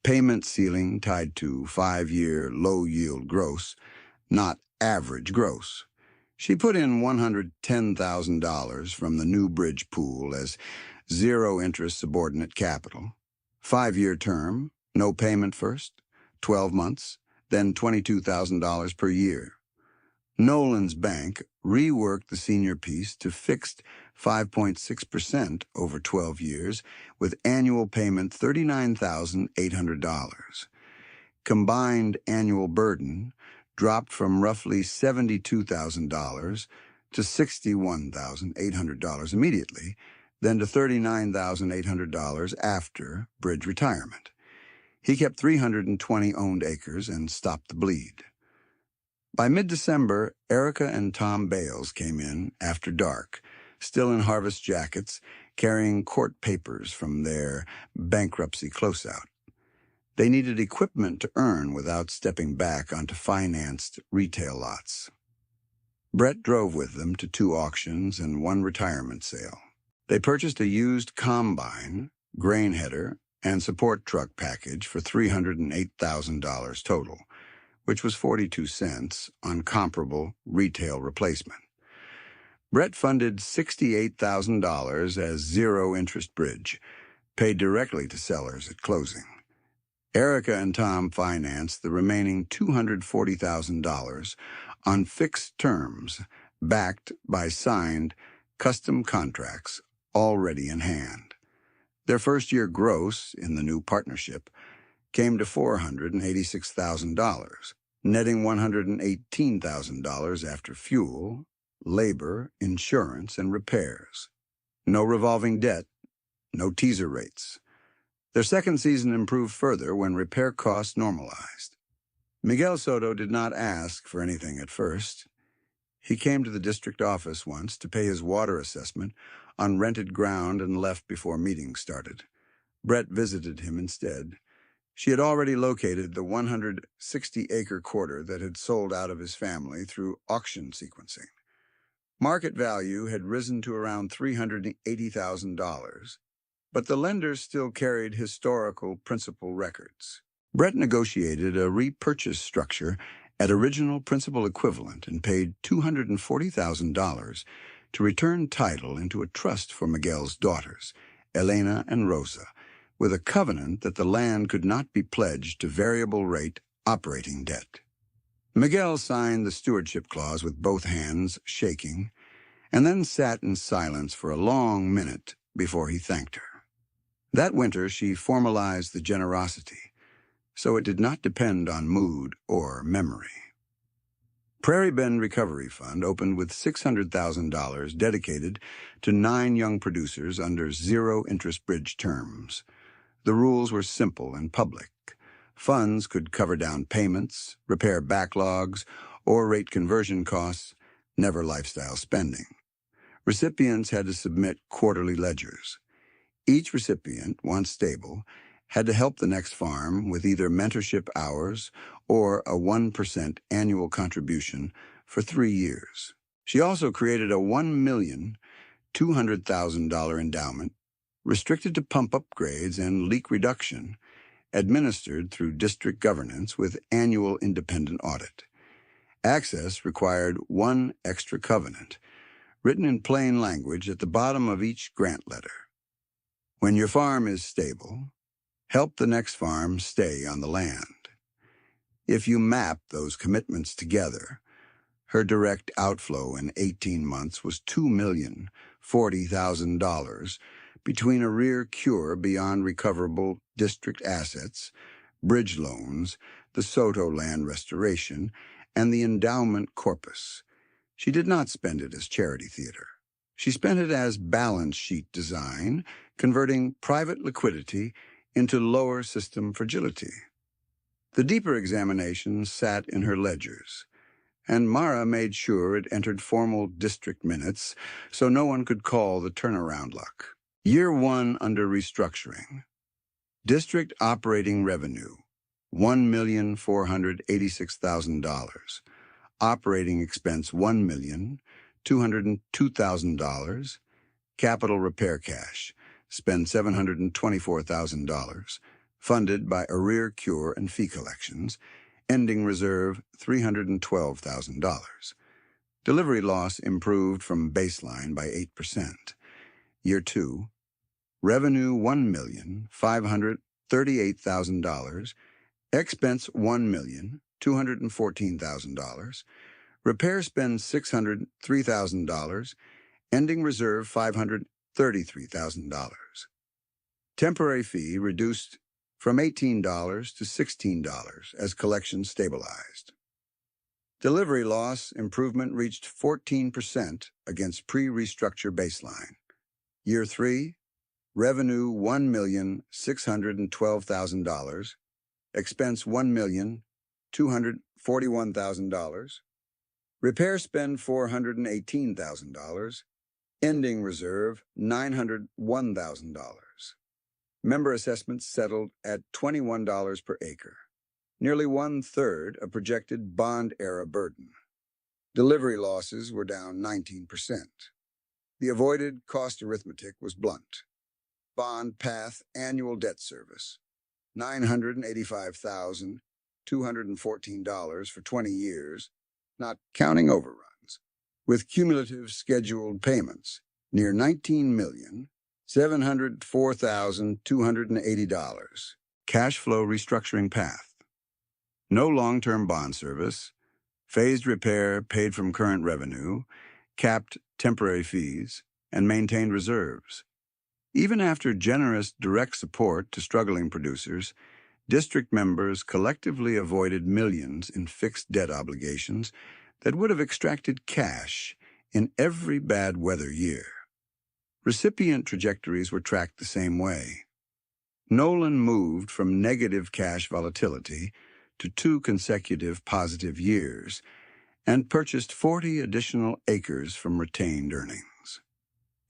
payment ceiling tied to 5-year low-yield gross, not average gross. She put in $110,000 from the new bridge pool as zero-interest subordinate capital. 5-year term, no payment first, 12 months, then $22,000 per year. Nolan's bank reworked the senior piece to fixed 5.6% over 12 years with annual payment $39,800. Combined annual burden dropped from roughly $72,000 to $61,800 immediately, then to $39,800 after bridge retirement. He kept 320 owned acres and stopped the bleed. By mid-December, Erica and Tom Bales came in after dark, still in harvest jackets, carrying court papers from their bankruptcy closeout. They needed equipment to earn without stepping back onto financed retail lots. Brett drove with them to 2 auctions and 1 retirement sale. They purchased a used combine, grain header, and support truck package for $308,000 total, which was 42 cents on comparable retail replacement. Brett funded $68,000 as zero-interest bridge, paid directly to sellers at closing. Erica and Tom financed the remaining $240,000 on fixed terms, backed by signed custom contracts already in hand. Their first-year gross in the new partnership came to $486,000, netting $118,000 after fuel, labor, insurance, and repairs. No revolving debt, no teaser rates. Their second season improved further when repair costs normalized. Miguel Soto did not ask for anything at first. He came to the district office once to pay his water assessment on rented ground and left before meetings started. Brett visited him instead. She had already located the 160-acre quarter that had sold out of his family through auction sequencing. Market value had risen to around $380,000, but the lenders still carried historical principal records. Brett negotiated a repurchase structure at original principal equivalent and paid $240,000 to return title into a trust for Miguel's daughters, Elena and Rosa, with a covenant that the land could not be pledged to variable rate operating debt. Miguel signed the stewardship clause with both hands shaking, and then sat in silence for a long minute before he thanked her. That winter she formalized the generosity, so it did not depend on mood or memory. Prairie Bend Recovery Fund opened with $600,000 dedicated to 9 young producers under zero-interest bridge terms. The rules were simple and public. Funds could cover down payments, repair backlogs, or rate conversion costs, never lifestyle spending. Recipients had to submit quarterly ledgers. Each recipient, once stable, had to help the next farm with either mentorship hours or a 1% annual contribution for 3 years. She also created a $1,200,000 endowment restricted to pump upgrades and leak reduction, administered through district governance with annual independent audit. Access required 1 extra covenant, written in plain language at the bottom of each grant letter. When your farm is stable, help the next farm stay on the land. If you map those commitments together, her direct outflow in 18 months was $2,040,000 between a rear cure beyond recoverable district assets, bridge loans, the Soto land restoration, and the endowment corpus. She did not spend it as charity theater. She spent it as balance sheet design, converting private liquidity into lower system fragility. The deeper examinations sat in her ledgers, and Mara made sure it entered formal district minutes so no one could call the turnaround luck. Year 1 under restructuring. District operating revenue, $1,486,000. Operating expense, $1,202,000. Capital repair cash, spend $724,000. Funded by arrear cure and fee collections. Ending reserve, $312,000. Delivery loss improved from baseline by 8%. Year 2, revenue $1,538,000. Expense $1,214,000. Repair spend $603,000. Ending reserve $533,000. Temporary fee reduced from $18 to $16 as collections stabilized. Delivery loss improvement reached 14% against pre-restructure baseline. Year 3, revenue $1,612,000. Expense $1,241,000. Repair spend $418,000. Ending reserve $901,000. Member assessments settled at $21 per acre, nearly one-third of projected bond-era burden. Delivery losses were down 19%. The avoided cost arithmetic was blunt. Bond path annual debt service, $985,214 for 20 years, not counting overruns, with cumulative scheduled payments, near $19,704,280. Cash flow restructuring path. No long-term bond service, phased repair paid from current revenue, capped temporary fees, and maintained reserves. Even after generous direct support to struggling producers, district members collectively avoided millions in fixed debt obligations that would have extracted cash in every bad weather year. Recipient trajectories were tracked the same way. Nolan moved from negative cash volatility to 2 consecutive positive years and purchased 40 additional acres from retained earnings.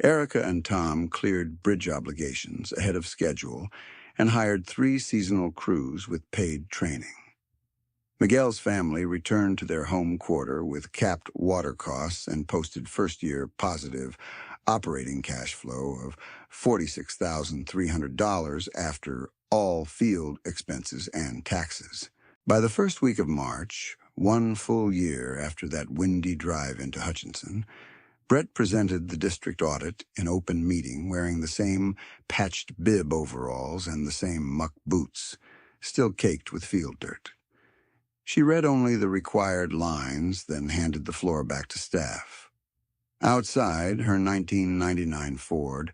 Erica and Tom cleared bridge obligations ahead of schedule and hired 3 seasonal crews with paid training. Miguel's family returned to their home quarter with capped water costs and posted first-year positive operating cash flow of $46,300 after all field expenses and taxes. By the first week of March, 1 full year after that windy drive into Hutchinson, Brett presented the district audit in open meeting wearing the same patched bib overalls and the same muck boots, still caked with field dirt. She read only the required lines, then handed the floor back to staff. Outside, her 1999 Ford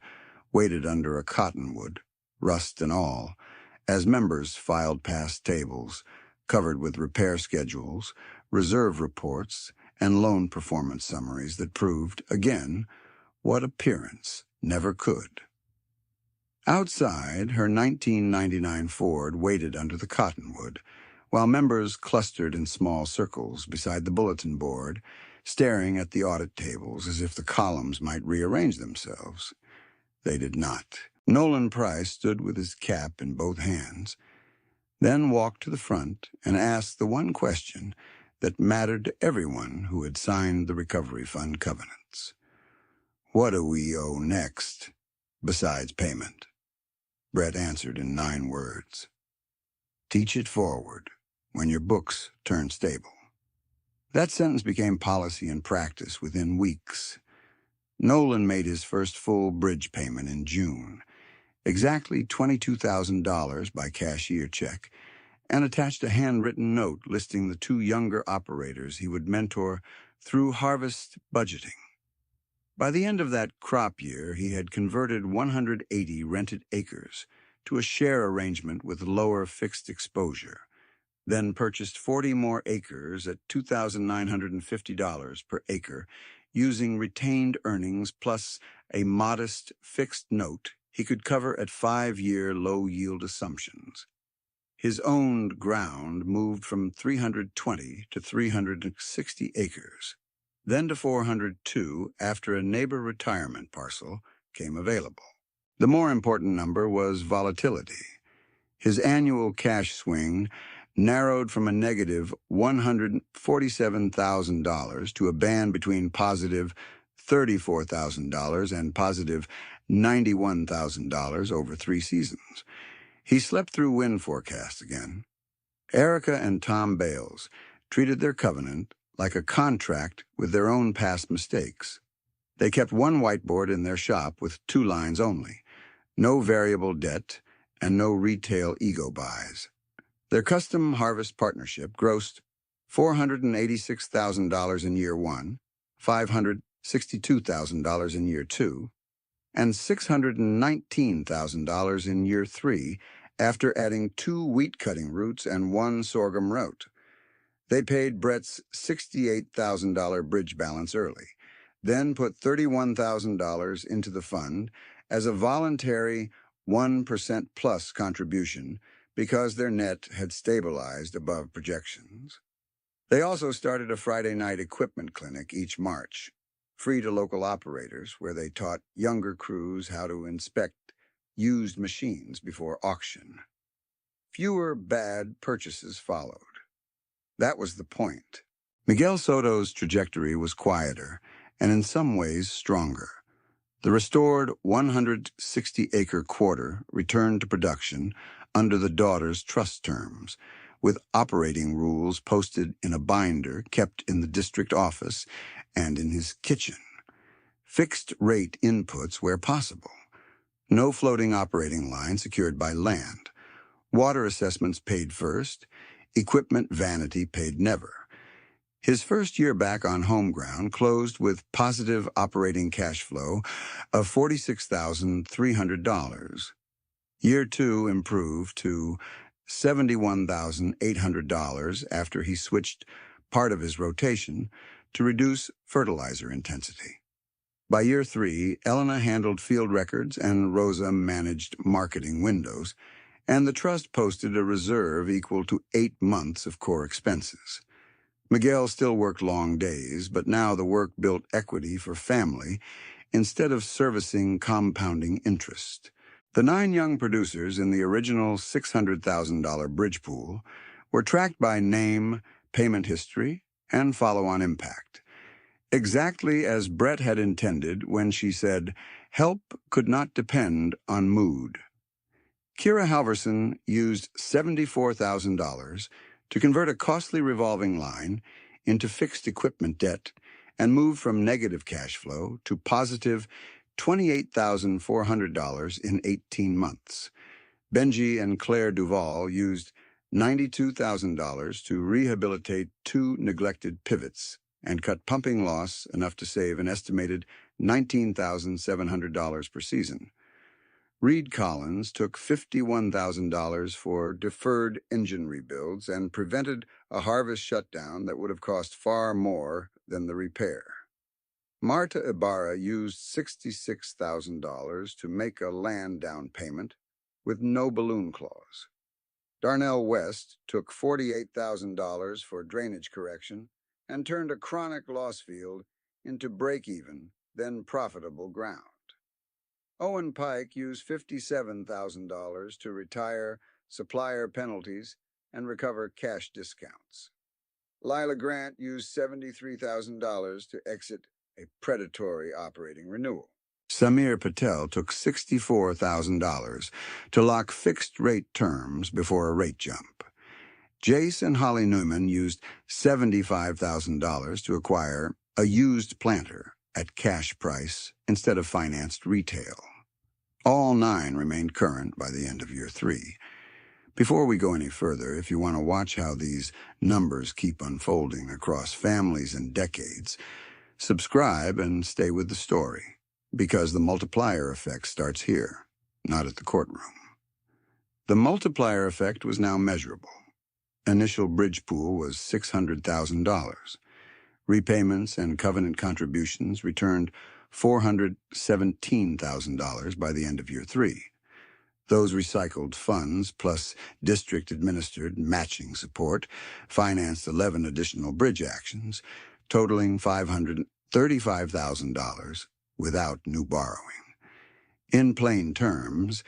waited under a cottonwood, rust and all, as members filed past tables, covered with repair schedules, reserve reports, and loan performance summaries that proved, again, what appearance never could. Outside, her 1999 Ford waited under the cottonwood, while members clustered in small circles beside the bulletin board, staring at the audit tables as if the columns might rearrange themselves. They did not. Nolan Price stood with his cap in both hands, then walked to the front and asked the one question that mattered to everyone who had signed the Recovery Fund covenants. What do we owe next, besides payment? Brett answered in 9 words. Teach it forward, when your books turn stable. That sentence became policy and practice within weeks. Nolan made his first full bridge payment in June, exactly $22,000 by cashier check, and attached a handwritten note listing the 2 younger operators he would mentor through harvest budgeting. By the end of that crop year, he had converted 180 rented acres to a share arrangement with lower fixed exposure, then purchased 40 more acres at $2,950 per acre, using retained earnings plus a modest fixed note he could cover at 5-year low-yield assumptions. His owned ground moved from 320 to 360 acres, then to 402 after a neighbor retirement parcel came available. The more important number was volatility. His annual cash swing narrowed from a negative $147,000 to a band between positive $34,000 and positive $91,000 over 3 seasons. He slept through wind forecasts again. Erica and Tom Bales treated their covenant like a contract with their own past mistakes. They kept one whiteboard in their shop with 2 lines only: no variable debt and no retail ego buys. Their custom harvest partnership grossed $486,000 in year 1, $562,000 in year 2, and $619,000 in year 3 after adding 2 wheat cutting routes and 1 sorghum rote. They paid Brett's $68,000 bridge balance early, then put $31,000 into the fund as a voluntary 1% plus contribution because their net had stabilized above projections. They also started a Friday night equipment clinic each March, free to local operators, where they taught younger crews how to inspect used machines before auction. Fewer bad purchases followed. That was the point. Miguel Soto's trajectory was quieter and in some ways stronger. The restored 160-acre quarter returned to production under the daughter's trust terms, with operating rules posted in a binder kept in the district office and in his kitchen. Fixed rate inputs where possible. No floating operating line secured by land. Water assessments paid first. Equipment vanity paid never. His first year back on home ground closed with positive operating cash flow of $46,300. Year 2 improved to $71,800 after he switched part of his rotation to reduce fertilizer intensity. By year 3, Elena handled field records and Rosa managed marketing windows, and the trust posted a reserve equal to 8 months of core expenses. Miguel still worked long days, but now the work built equity for family instead of servicing compounding interest. The 9 young producers in the original $600,000 bridge pool were tracked by name, payment history, and follow-on impact. Exactly as Brett had intended when she said, "Help could not depend on mood." Kira Halverson used $74,000 to convert a costly revolving line into fixed equipment debt and move from negative cash flow to positive $28,400 in 18 months. Benji and Claire Duval used $92,000 to rehabilitate 2 neglected pivots and cut pumping loss enough to save an estimated $19,700 per season. Reed Collins took $51,000 for deferred engine rebuilds and prevented a harvest shutdown that would have cost far more than the repair. Marta Ibarra used $66,000 to make a land down payment with no balloon clause. Darnell West took $48,000 for drainage correction and turned a chronic loss field into break-even, then profitable ground. Owen Pike used $57,000 to retire supplier penalties and recover cash discounts. Lila Grant used $73,000 to exit a predatory operating renewal. Samir Patel took $64,000 to lock fixed-rate terms before a rate jump. Jace and Holly Newman used $75,000 to acquire a used planter at cash price instead of financed retail. All 9 remained current by the end of year 3. Before we go any further, if you want to watch how these numbers keep unfolding across families and decades, subscribe and stay with the story, because the multiplier effect starts here, not at the courtroom. The multiplier effect was now measurable. Initial bridge pool was $600,000. Repayments and covenant contributions returned $417,000 by the end of year 3. Those recycled funds, plus district-administered matching support, financed 11 additional bridge actions, totaling $535,000 without new borrowing. In plain terms,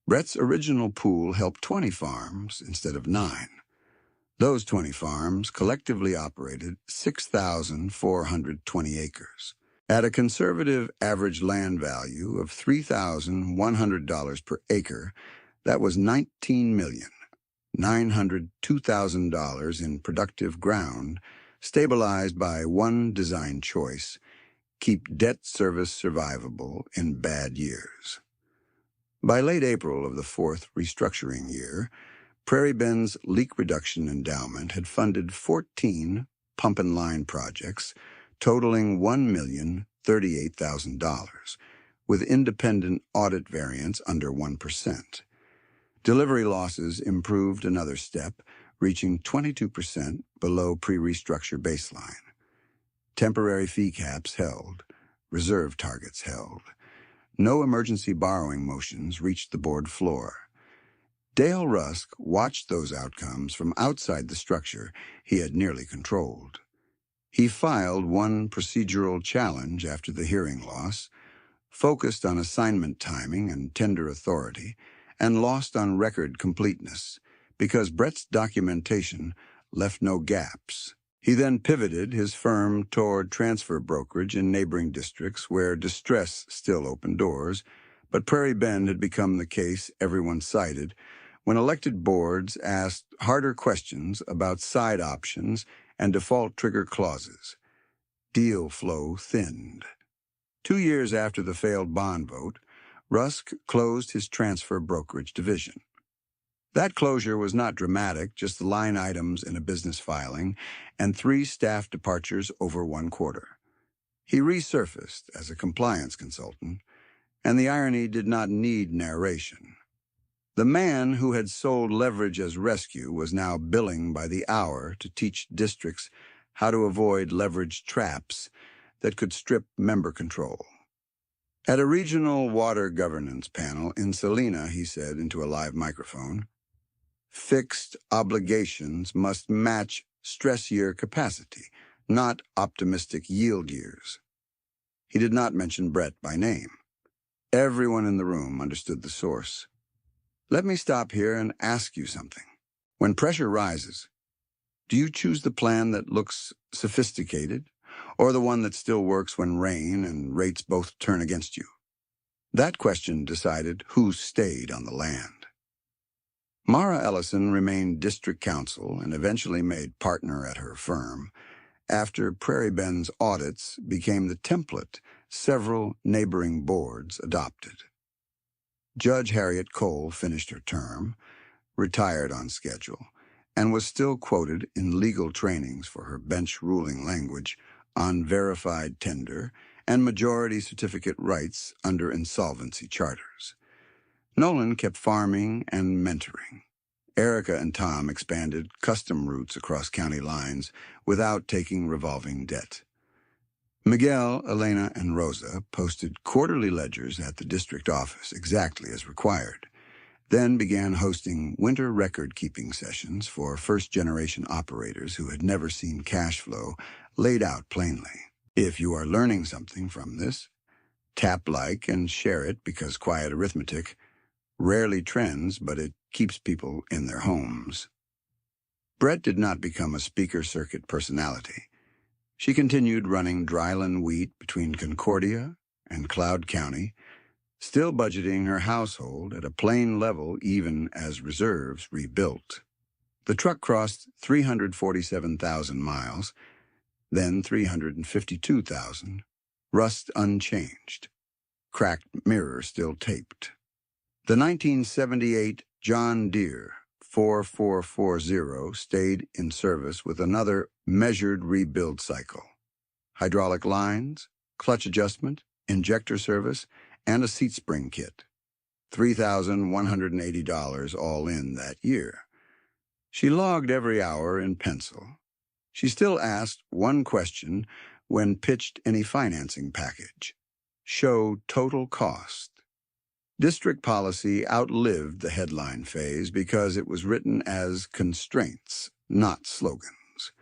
Brett's original pool helped 20 farms instead of 9. Those 20 farms collectively operated 6,420 acres. At a conservative average land value of $3,100 per acre, that was $19,902,000 in productive ground, stabilized by one design choice: keep debt service survivable in bad years. By late April of the fourth restructuring year, Prairie Bend's leak reduction endowment had funded 14 pump-and-line projects totaling $1,038,000, with independent audit variance under 1%. Delivery losses improved another step, reaching 22% below pre-restructure baseline. Temporary fee caps held, reserve targets held. No emergency borrowing motions reached the board floor. Dale Rusk watched those outcomes from outside the structure he had nearly controlled. He filed one procedural challenge after the hearing loss, focused on assignment timing and tender authority, and lost on record completeness because Brett's documentation left no gaps. He then pivoted his firm toward transfer brokerage in neighboring districts where distress still opened doors, but Prairie Bend had become the case everyone cited when elected boards asked harder questions about side options and default trigger clauses. Deal flow thinned. 2 years after the failed bond vote, Rusk closed his transfer brokerage division. That closure was not dramatic, just the line items in a business filing and 3 staff departures over 1 quarter. He resurfaced as a compliance consultant, and the irony did not need narration. The man who had sold leverage as rescue was now billing by the hour to teach districts how to avoid leverage traps that could strip member control. At a regional water governance panel in Salina, he said into a live microphone, "Fixed obligations must match stress year capacity, not optimistic yield years." He did not mention Brett by name. Everyone in the room understood the source. Let me stop here and ask you something. When pressure rises, do you choose the plan that looks sophisticated, or the one that still works when rain and rates both turn against you? That question decided who stayed on the land. Mara Ellison remained district counsel and eventually made partner at her firm after Prairie Bend's audits became the template several neighboring boards adopted. Judge Harriet Cole finished her term, retired on schedule, and was still quoted in legal trainings for her bench ruling language on verified tender and majority certificate rights under insolvency charters. Nolan kept farming and mentoring. Erica and Tom expanded custom routes across county lines without taking revolving debt. Miguel, Elena, and Rosa posted quarterly ledgers at the district office exactly as required, then began hosting winter record-keeping sessions for first-generation operators who had never seen cash flow laid out plainly. If you are learning something from this, tap like and share it because quiet arithmetic rarely trends, but it keeps people in their homes. Brett did not become a speaker circuit personality. She continued running dryland wheat between Concordia and Cloud County, still budgeting her household at a plain level even as reserves rebuilt. The truck crossed 347,000 miles, then 352,000, rust unchanged, cracked mirror still taped. The 1978 John Deere 4440 stayed in service with another measured rebuild cycle. Hydraulic lines, clutch adjustment, injector service, and a seat spring kit. $3,180 all in that year. She logged every hour in pencil. She still asked one question when pitched any financing package: show total cost. District policy outlived the headline phase because it was written as constraints, not slogans.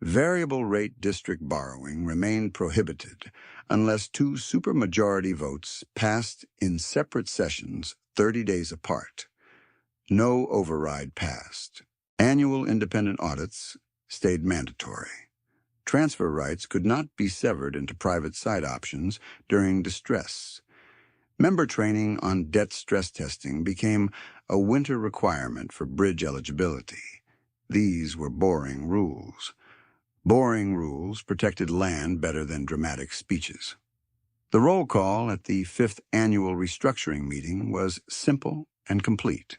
Variable rate district borrowing remained prohibited unless two supermajority votes passed in separate sessions 30 days apart. No override passed. Annual independent audits stayed mandatory. Transfer rights could not be severed into private side options during distress. Member training on debt stress testing became a winter requirement for bridge eligibility. These were boring rules. Boring rules protected land better than dramatic speeches. The roll call at the 5th annual restructuring meeting was simple and complete.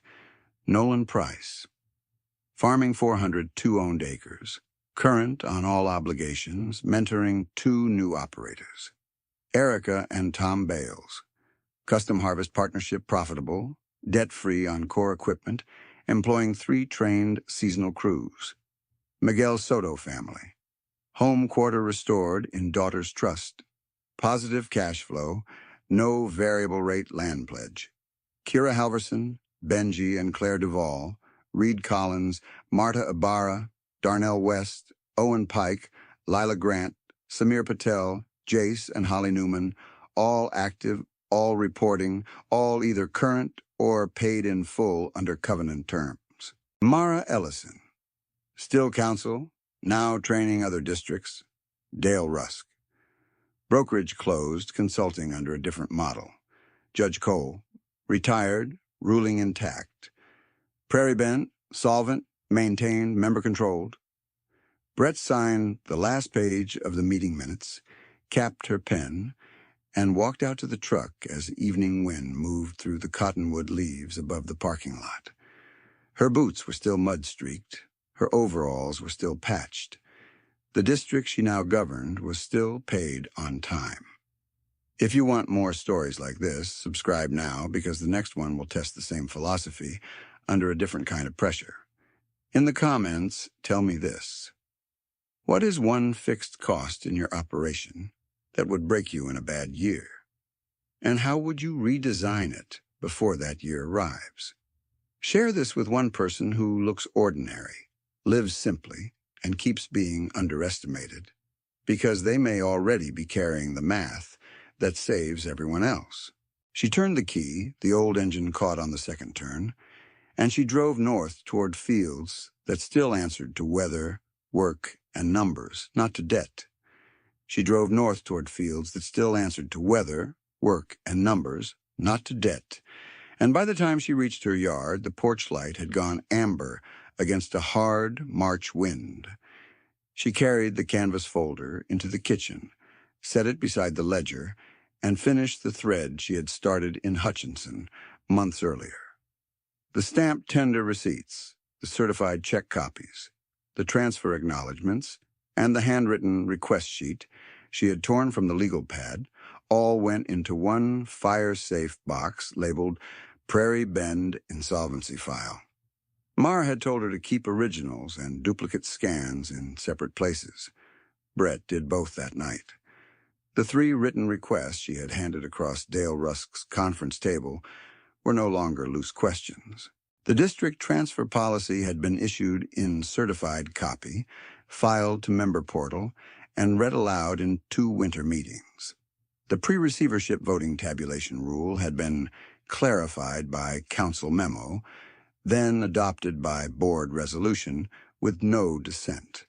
Nolan Price, farming 402 owned acres, current on all obligations, mentoring 2 new operators. Erica and Tom Bales, custom harvest partnership profitable, debt-free on core equipment, employing 3 trained seasonal crews. Miguel Soto family, home quarter restored in daughter's trust, positive cash flow, no variable rate land pledge. Kira Halverson, Benji and Claire Duvall, Reed Collins, Marta Ibarra, Darnell West, Owen Pike, Lila Grant, Samir Patel, Jace and Holly Newman, all active, all reporting, all either current or paid in full under covenant terms. Mara Ellison, still counsel, now training other districts. Dale Rusk. Brokerage closed, consulting under a different model. Judge Cole, retired, ruling intact. Prairie Bent, solvent, maintained, member-controlled. Brett signed the last page of the meeting minutes, capped her pen, and walked out to the truck as evening wind moved through the cottonwood leaves above the parking lot. Her boots were still mud-streaked. Her overalls were still patched. The district she now governed was still paid on time. If you want more stories like this, subscribe now because the next one will test the same philosophy under a different kind of pressure. In the comments, tell me this. What is one fixed cost in your operation that would break you in a bad year? And how would you redesign it before that year arrives? Share this with one person who looks ordinary, lives simply, and keeps being underestimated, because they may already be carrying the math that saves everyone else. She turned the key, the old engine caught on the second turn, and she drove north toward fields that still answered to weather, work, and numbers, not to debt. She drove north toward fields that still answered to weather, work, and numbers, not to debt. And by the time she reached her yard, the porch light had gone amber against a hard March wind. She carried the canvas folder into the kitchen, set it beside the ledger, and finished the thread she had started in Hutchinson months earlier. The stamped tender receipts, the certified check copies, the transfer acknowledgments, and the handwritten request sheet she had torn from the legal pad all went into one fire-safe box labeled Prairie Bend Insolvency File. Mara had told her to keep originals and duplicate scans in separate places. Brett did both that night. The 3 written requests she had handed across Dale Rusk's conference table were no longer loose questions. The district transfer policy had been issued in certified copy, filed to member portal, and read aloud in 2 winter meetings. The pre-receivership voting tabulation rule had been clarified by council memo, then adopted by board resolution with no dissent.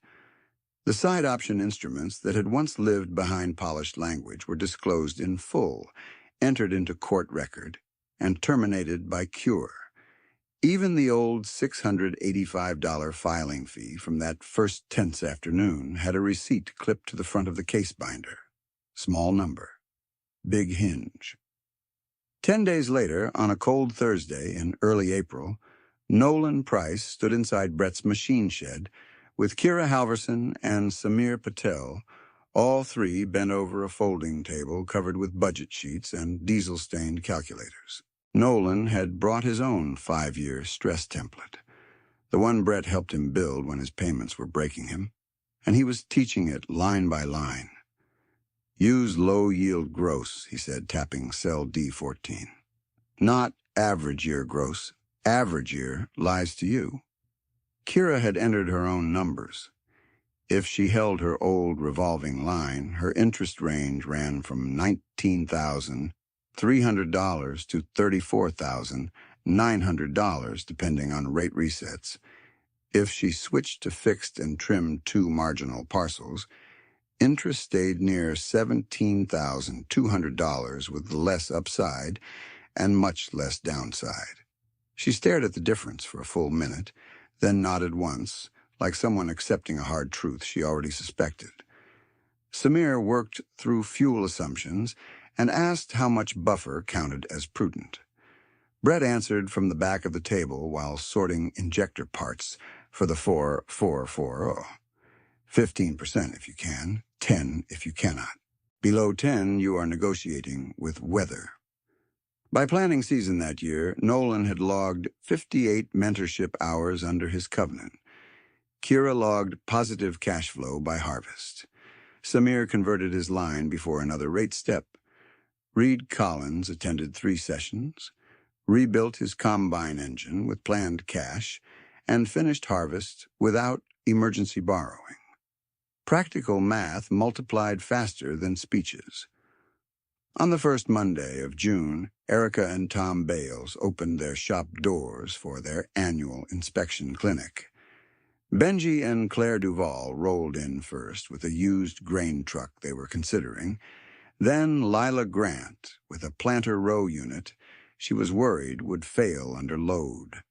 The side option instruments that had once lived behind polished language were disclosed in full, entered into court record, and terminated by cure. Even the old $685 filing fee from that first tense afternoon had a receipt clipped to the front of the case binder. Small number. Big hinge. 10 days later, on a cold Thursday in early April, Nolan Price stood inside Brett's machine shed with Kira Halverson and Samir Patel, all 3 bent over a folding table covered with budget sheets and diesel-stained calculators. Nolan had brought his own 5-year stress template, the one Brett helped him build when his payments were breaking him, and he was teaching it line by line. Use low-yield gross, he said, tapping cell D14. Not average year gross. Average year lies to you. Kira had entered her own numbers. If she held her old revolving line, her interest range ran from $19,300 to $34,900, depending on rate resets. If she switched to fixed and trimmed two marginal parcels, interest stayed near $17,200 with less upside and much less downside. She stared at the difference for a full minute, then nodded once, like someone accepting a hard truth she already suspected. Samir worked through fuel assumptions and asked how much buffer counted as prudent. Brett answered from the back of the table while sorting injector parts for the 4440. 15% if you can, 10 if you cannot. Below 10, you are negotiating with weather. By planning season that year, Nolan had logged 58 mentorship hours under his covenant. Kira logged positive cash flow by harvest. Samir converted his line before another rate step. Reed Collins attended 3 sessions, rebuilt his combine engine with planned cash, and finished harvest without emergency borrowing. Practical math multiplied faster than speeches. On the first Monday of June, Erica and Tom Bales opened their shop doors for their annual inspection clinic. Benji and Claire Duval rolled in first with a used grain truck they were considering, then Lila Grant with a planter row unit she was worried would fail under load.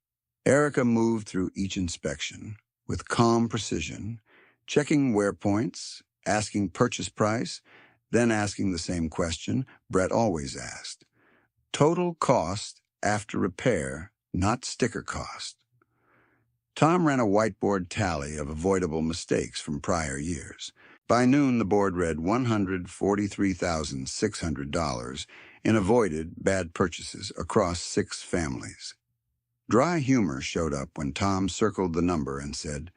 Erica moved through each inspection with calm precision, checking wear points, asking purchase price, then asking the same question Brett always asked. Total cost after repair, not sticker cost. Tom ran a whiteboard tally of avoidable mistakes from prior years. By noon, the board read $143,600 in avoided bad purchases across 6 families. Dry humor showed up when Tom circled the number and said,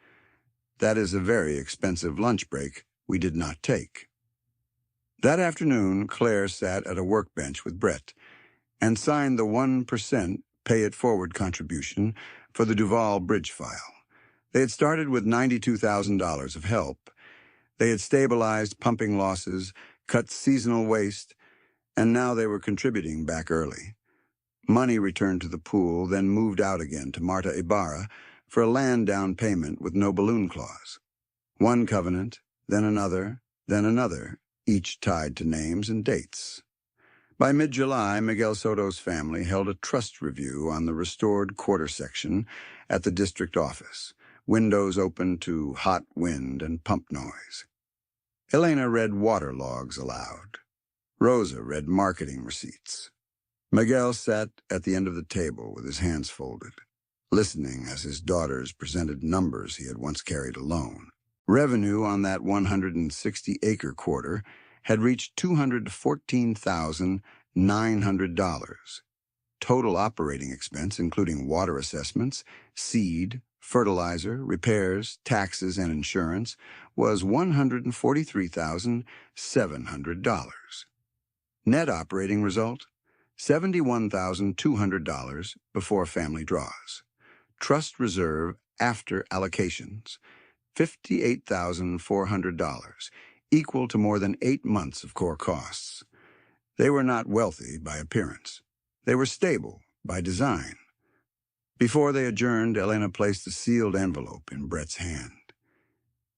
"That is a very expensive lunch break we did not take." That afternoon, Claire sat at a workbench with Brett and signed the 1% pay-it-forward contribution for the Duval bridge file. They had started with $92,000 of help. They had stabilized pumping losses, cut seasonal waste, and now they were contributing back early. Money returned to the pool, then moved out again to Marta Ibarra for a land down payment with no balloon clause. One covenant, then another, each tied to names and dates. By mid-July, Miguel Soto's family held a trust review on the restored quarter section at the district office, windows open to hot wind and pump noise. Elena read water logs aloud. Rosa read marketing receipts. Miguel sat at the end of the table with his hands folded, listening as his daughters presented numbers he had once carried alone. Revenue on that 160-acre quarter had reached $214,900. Total operating expense, including water assessments, seed, fertilizer, repairs, taxes, and insurance, was $143,700. Net operating result, $71,200 before family draws. Trust reserve after allocations, $58,400, equal to more than 8 months of core costs. They were not wealthy by appearance. They were stable by design. Before they adjourned, Elena placed a sealed envelope in Brett's hand.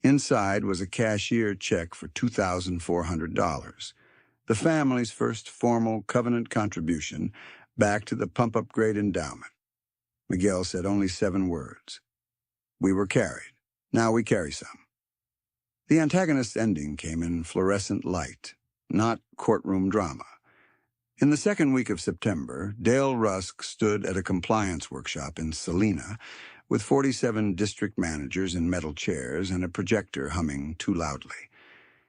Inside was a cashier check for $2,400, the family's first formal covenant contribution back to the pump upgrade endowment. Miguel said only 7 words. "We were carried. Now we carry some." The antagonist's ending came in fluorescent light, not courtroom drama. In the second week of September, Dale Rusk stood at a compliance workshop in Salina with 47 district managers in metal chairs and a projector humming too loudly.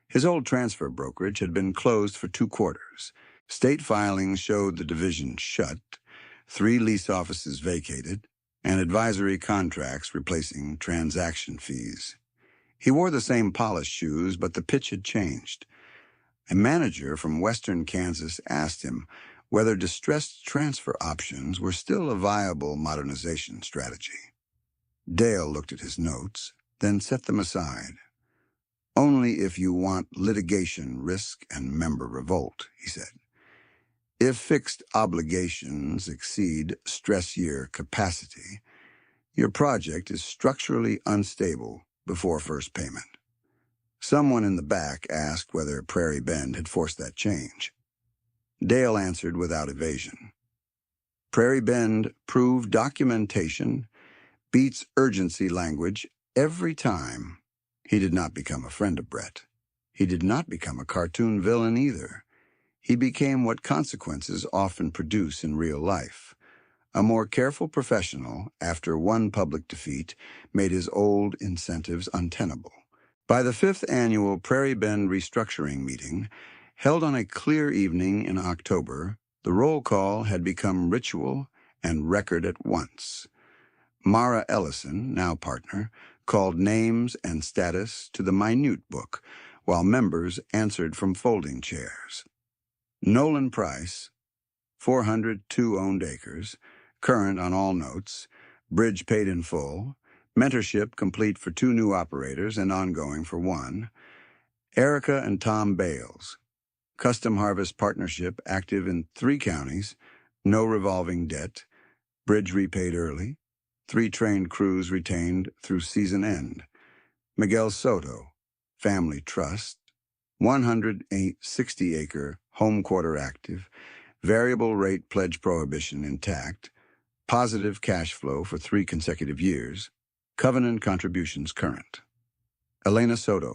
His old transfer brokerage had been closed for 2 quarters. State filings showed the division shut, 3 lease offices vacated, and advisory contracts replacing transaction fees. He wore the same polished shoes, but the pitch had changed. A manager from western Kansas asked him whether distressed transfer options were still a viable modernization strategy. Dale looked at his notes, then set them aside. Only if you want litigation risk and member revolt, he said. If fixed obligations exceed stress year capacity, your project is structurally unstable before first payment. Someone in the back asked whether Prairie Bend had forced that change. Dale answered without evasion. Prairie Bend proved documentation beats urgency language every time. He did not become a friend of Brett. He did not become a cartoon villain either. He became what consequences often produce in real life. A more careful professional, after one public defeat, made his old incentives untenable. By the 5th annual Prairie Bend restructuring meeting, held on a clear evening in October, the roll call had become ritual and record at once. Mara Ellison, now partner, called names and status to the minute book, while members answered from folding chairs. Nolan Price, 402 owned acres, current on all notes, bridge paid in full, mentorship complete for 2 new operators and ongoing for 1. Erica and Tom Bales, custom harvest partnership active in 3 counties, no revolving debt, bridge repaid early, 3 trained crews retained through season end. Miguel Soto, family trust, 108 60-acre home quarter active, variable rate pledge prohibition intact, positive cash flow for 3 consecutive years, covenant contributions current. Elena Soto,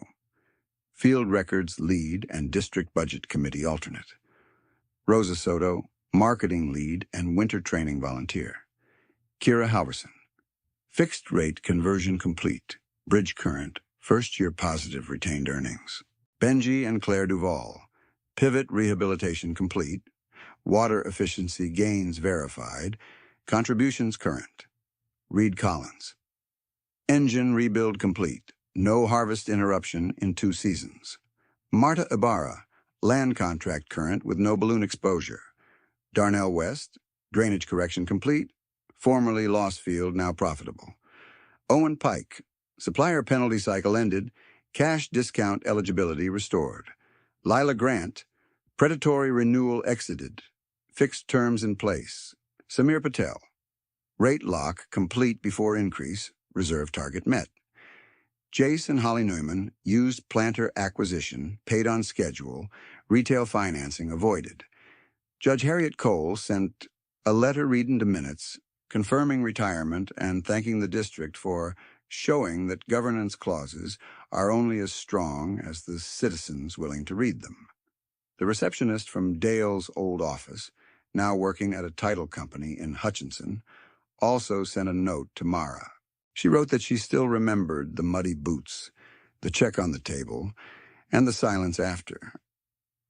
field records lead and district budget committee alternate. Rosa Soto, marketing lead and winter training volunteer. Kira Halverson, fixed rate conversion complete, bridge current, first year positive retained earnings. Benji and Claire Duvall, pivot rehabilitation complete, water efficiency gains verified, contributions current. Reed Collins, engine rebuild complete, no harvest interruption in 2 seasons. Marta Ibarra, land contract current with no balloon exposure. Darnell West, drainage correction complete, formerly lost field, now profitable. Owen Pike, supplier penalty cycle ended, cash discount eligibility restored. Lila Grant, predatory renewal exited, fixed terms in place. Samir Patel, rate lock complete before increase, reserve target met. Jace and Holly Neumann, used planter acquisition, paid on schedule, retail financing avoided. Judge Harriet Cole sent a letter reading to minutes, confirming retirement and thanking the district for showing that governance clauses are only as strong as the citizens willing to read them. The receptionist from Dale's old office, now working at a title company in Hutchinson, also sent a note to Mara. She wrote that she still remembered the muddy boots, the check on the table, and the silence after.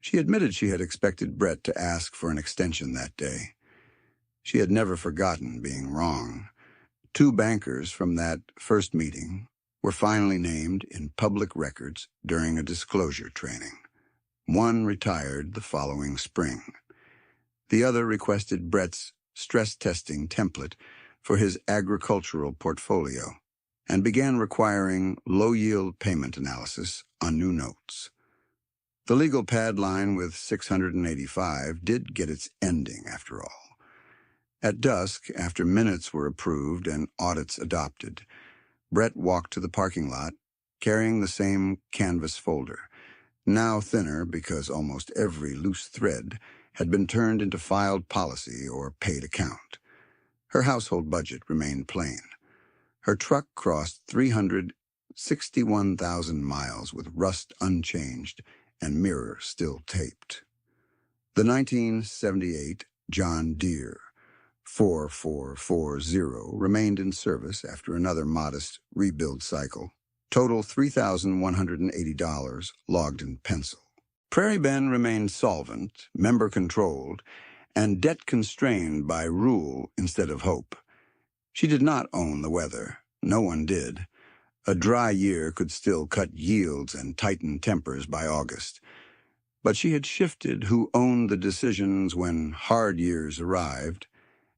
She admitted she had expected Brett to ask for an extension that day. She had never forgotten being wrong. 2 bankers from that first meeting were finally named in public records during a disclosure training. One retired the following spring. The other requested Brett's stress testing template for his agricultural portfolio and began requiring low-yield payment analysis on new notes. The legal pad line with 685 did get its ending after all. At dusk, after minutes were approved and audits adopted, Brett walked to the parking lot, carrying the same canvas folder, now thinner because almost every loose thread had been turned into filed policy or paid account. Her household budget remained plain. Her truck crossed 361,000 miles with rust unchanged and mirror still taped. The 1978 John Deere 4440 remained in service after another modest rebuild cycle. Total $3,180 logged in pencil. Prairie Bend remained solvent, member-controlled, and debt-constrained by rule instead of hope. She did not own the weather. No one did. A dry year could still cut yields and tighten tempers by August. But she had shifted who owned the decisions when hard years arrived,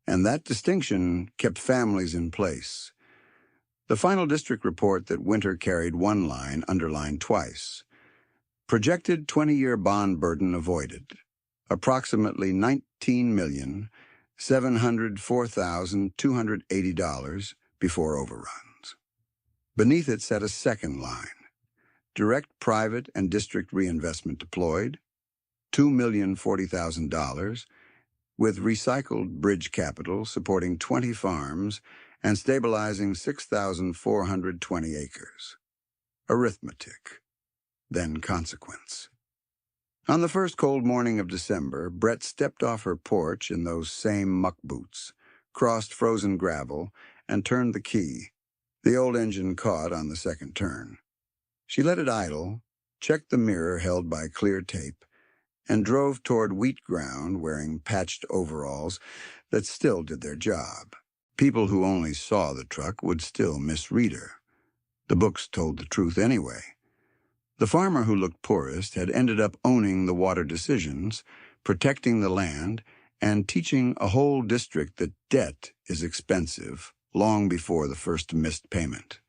and that distinction kept families in place. The final district report that Winter carried one line underlined twice. Projected 20-year bond burden avoided. Approximately $19,704,280 before overruns. Beneath it sat a second line. Direct private and district reinvestment deployed, $2,040,000, with recycled bridge capital supporting 20 farms and stabilizing 6,420 acres. Arithmetic, then consequence. On the first cold morning of December, Brett stepped off her porch in those same muck boots, crossed frozen gravel, and turned the key. The old engine caught on the second turn. She let it idle, checked the mirror held by clear tape, and drove toward wheat ground wearing patched overalls that still did their job. People who only saw the truck would still misread her. The books told the truth anyway. The farmer who looked poorest had ended up owning the water decisions, protecting the land, and teaching a whole district that debt is expensive long before the first missed payment.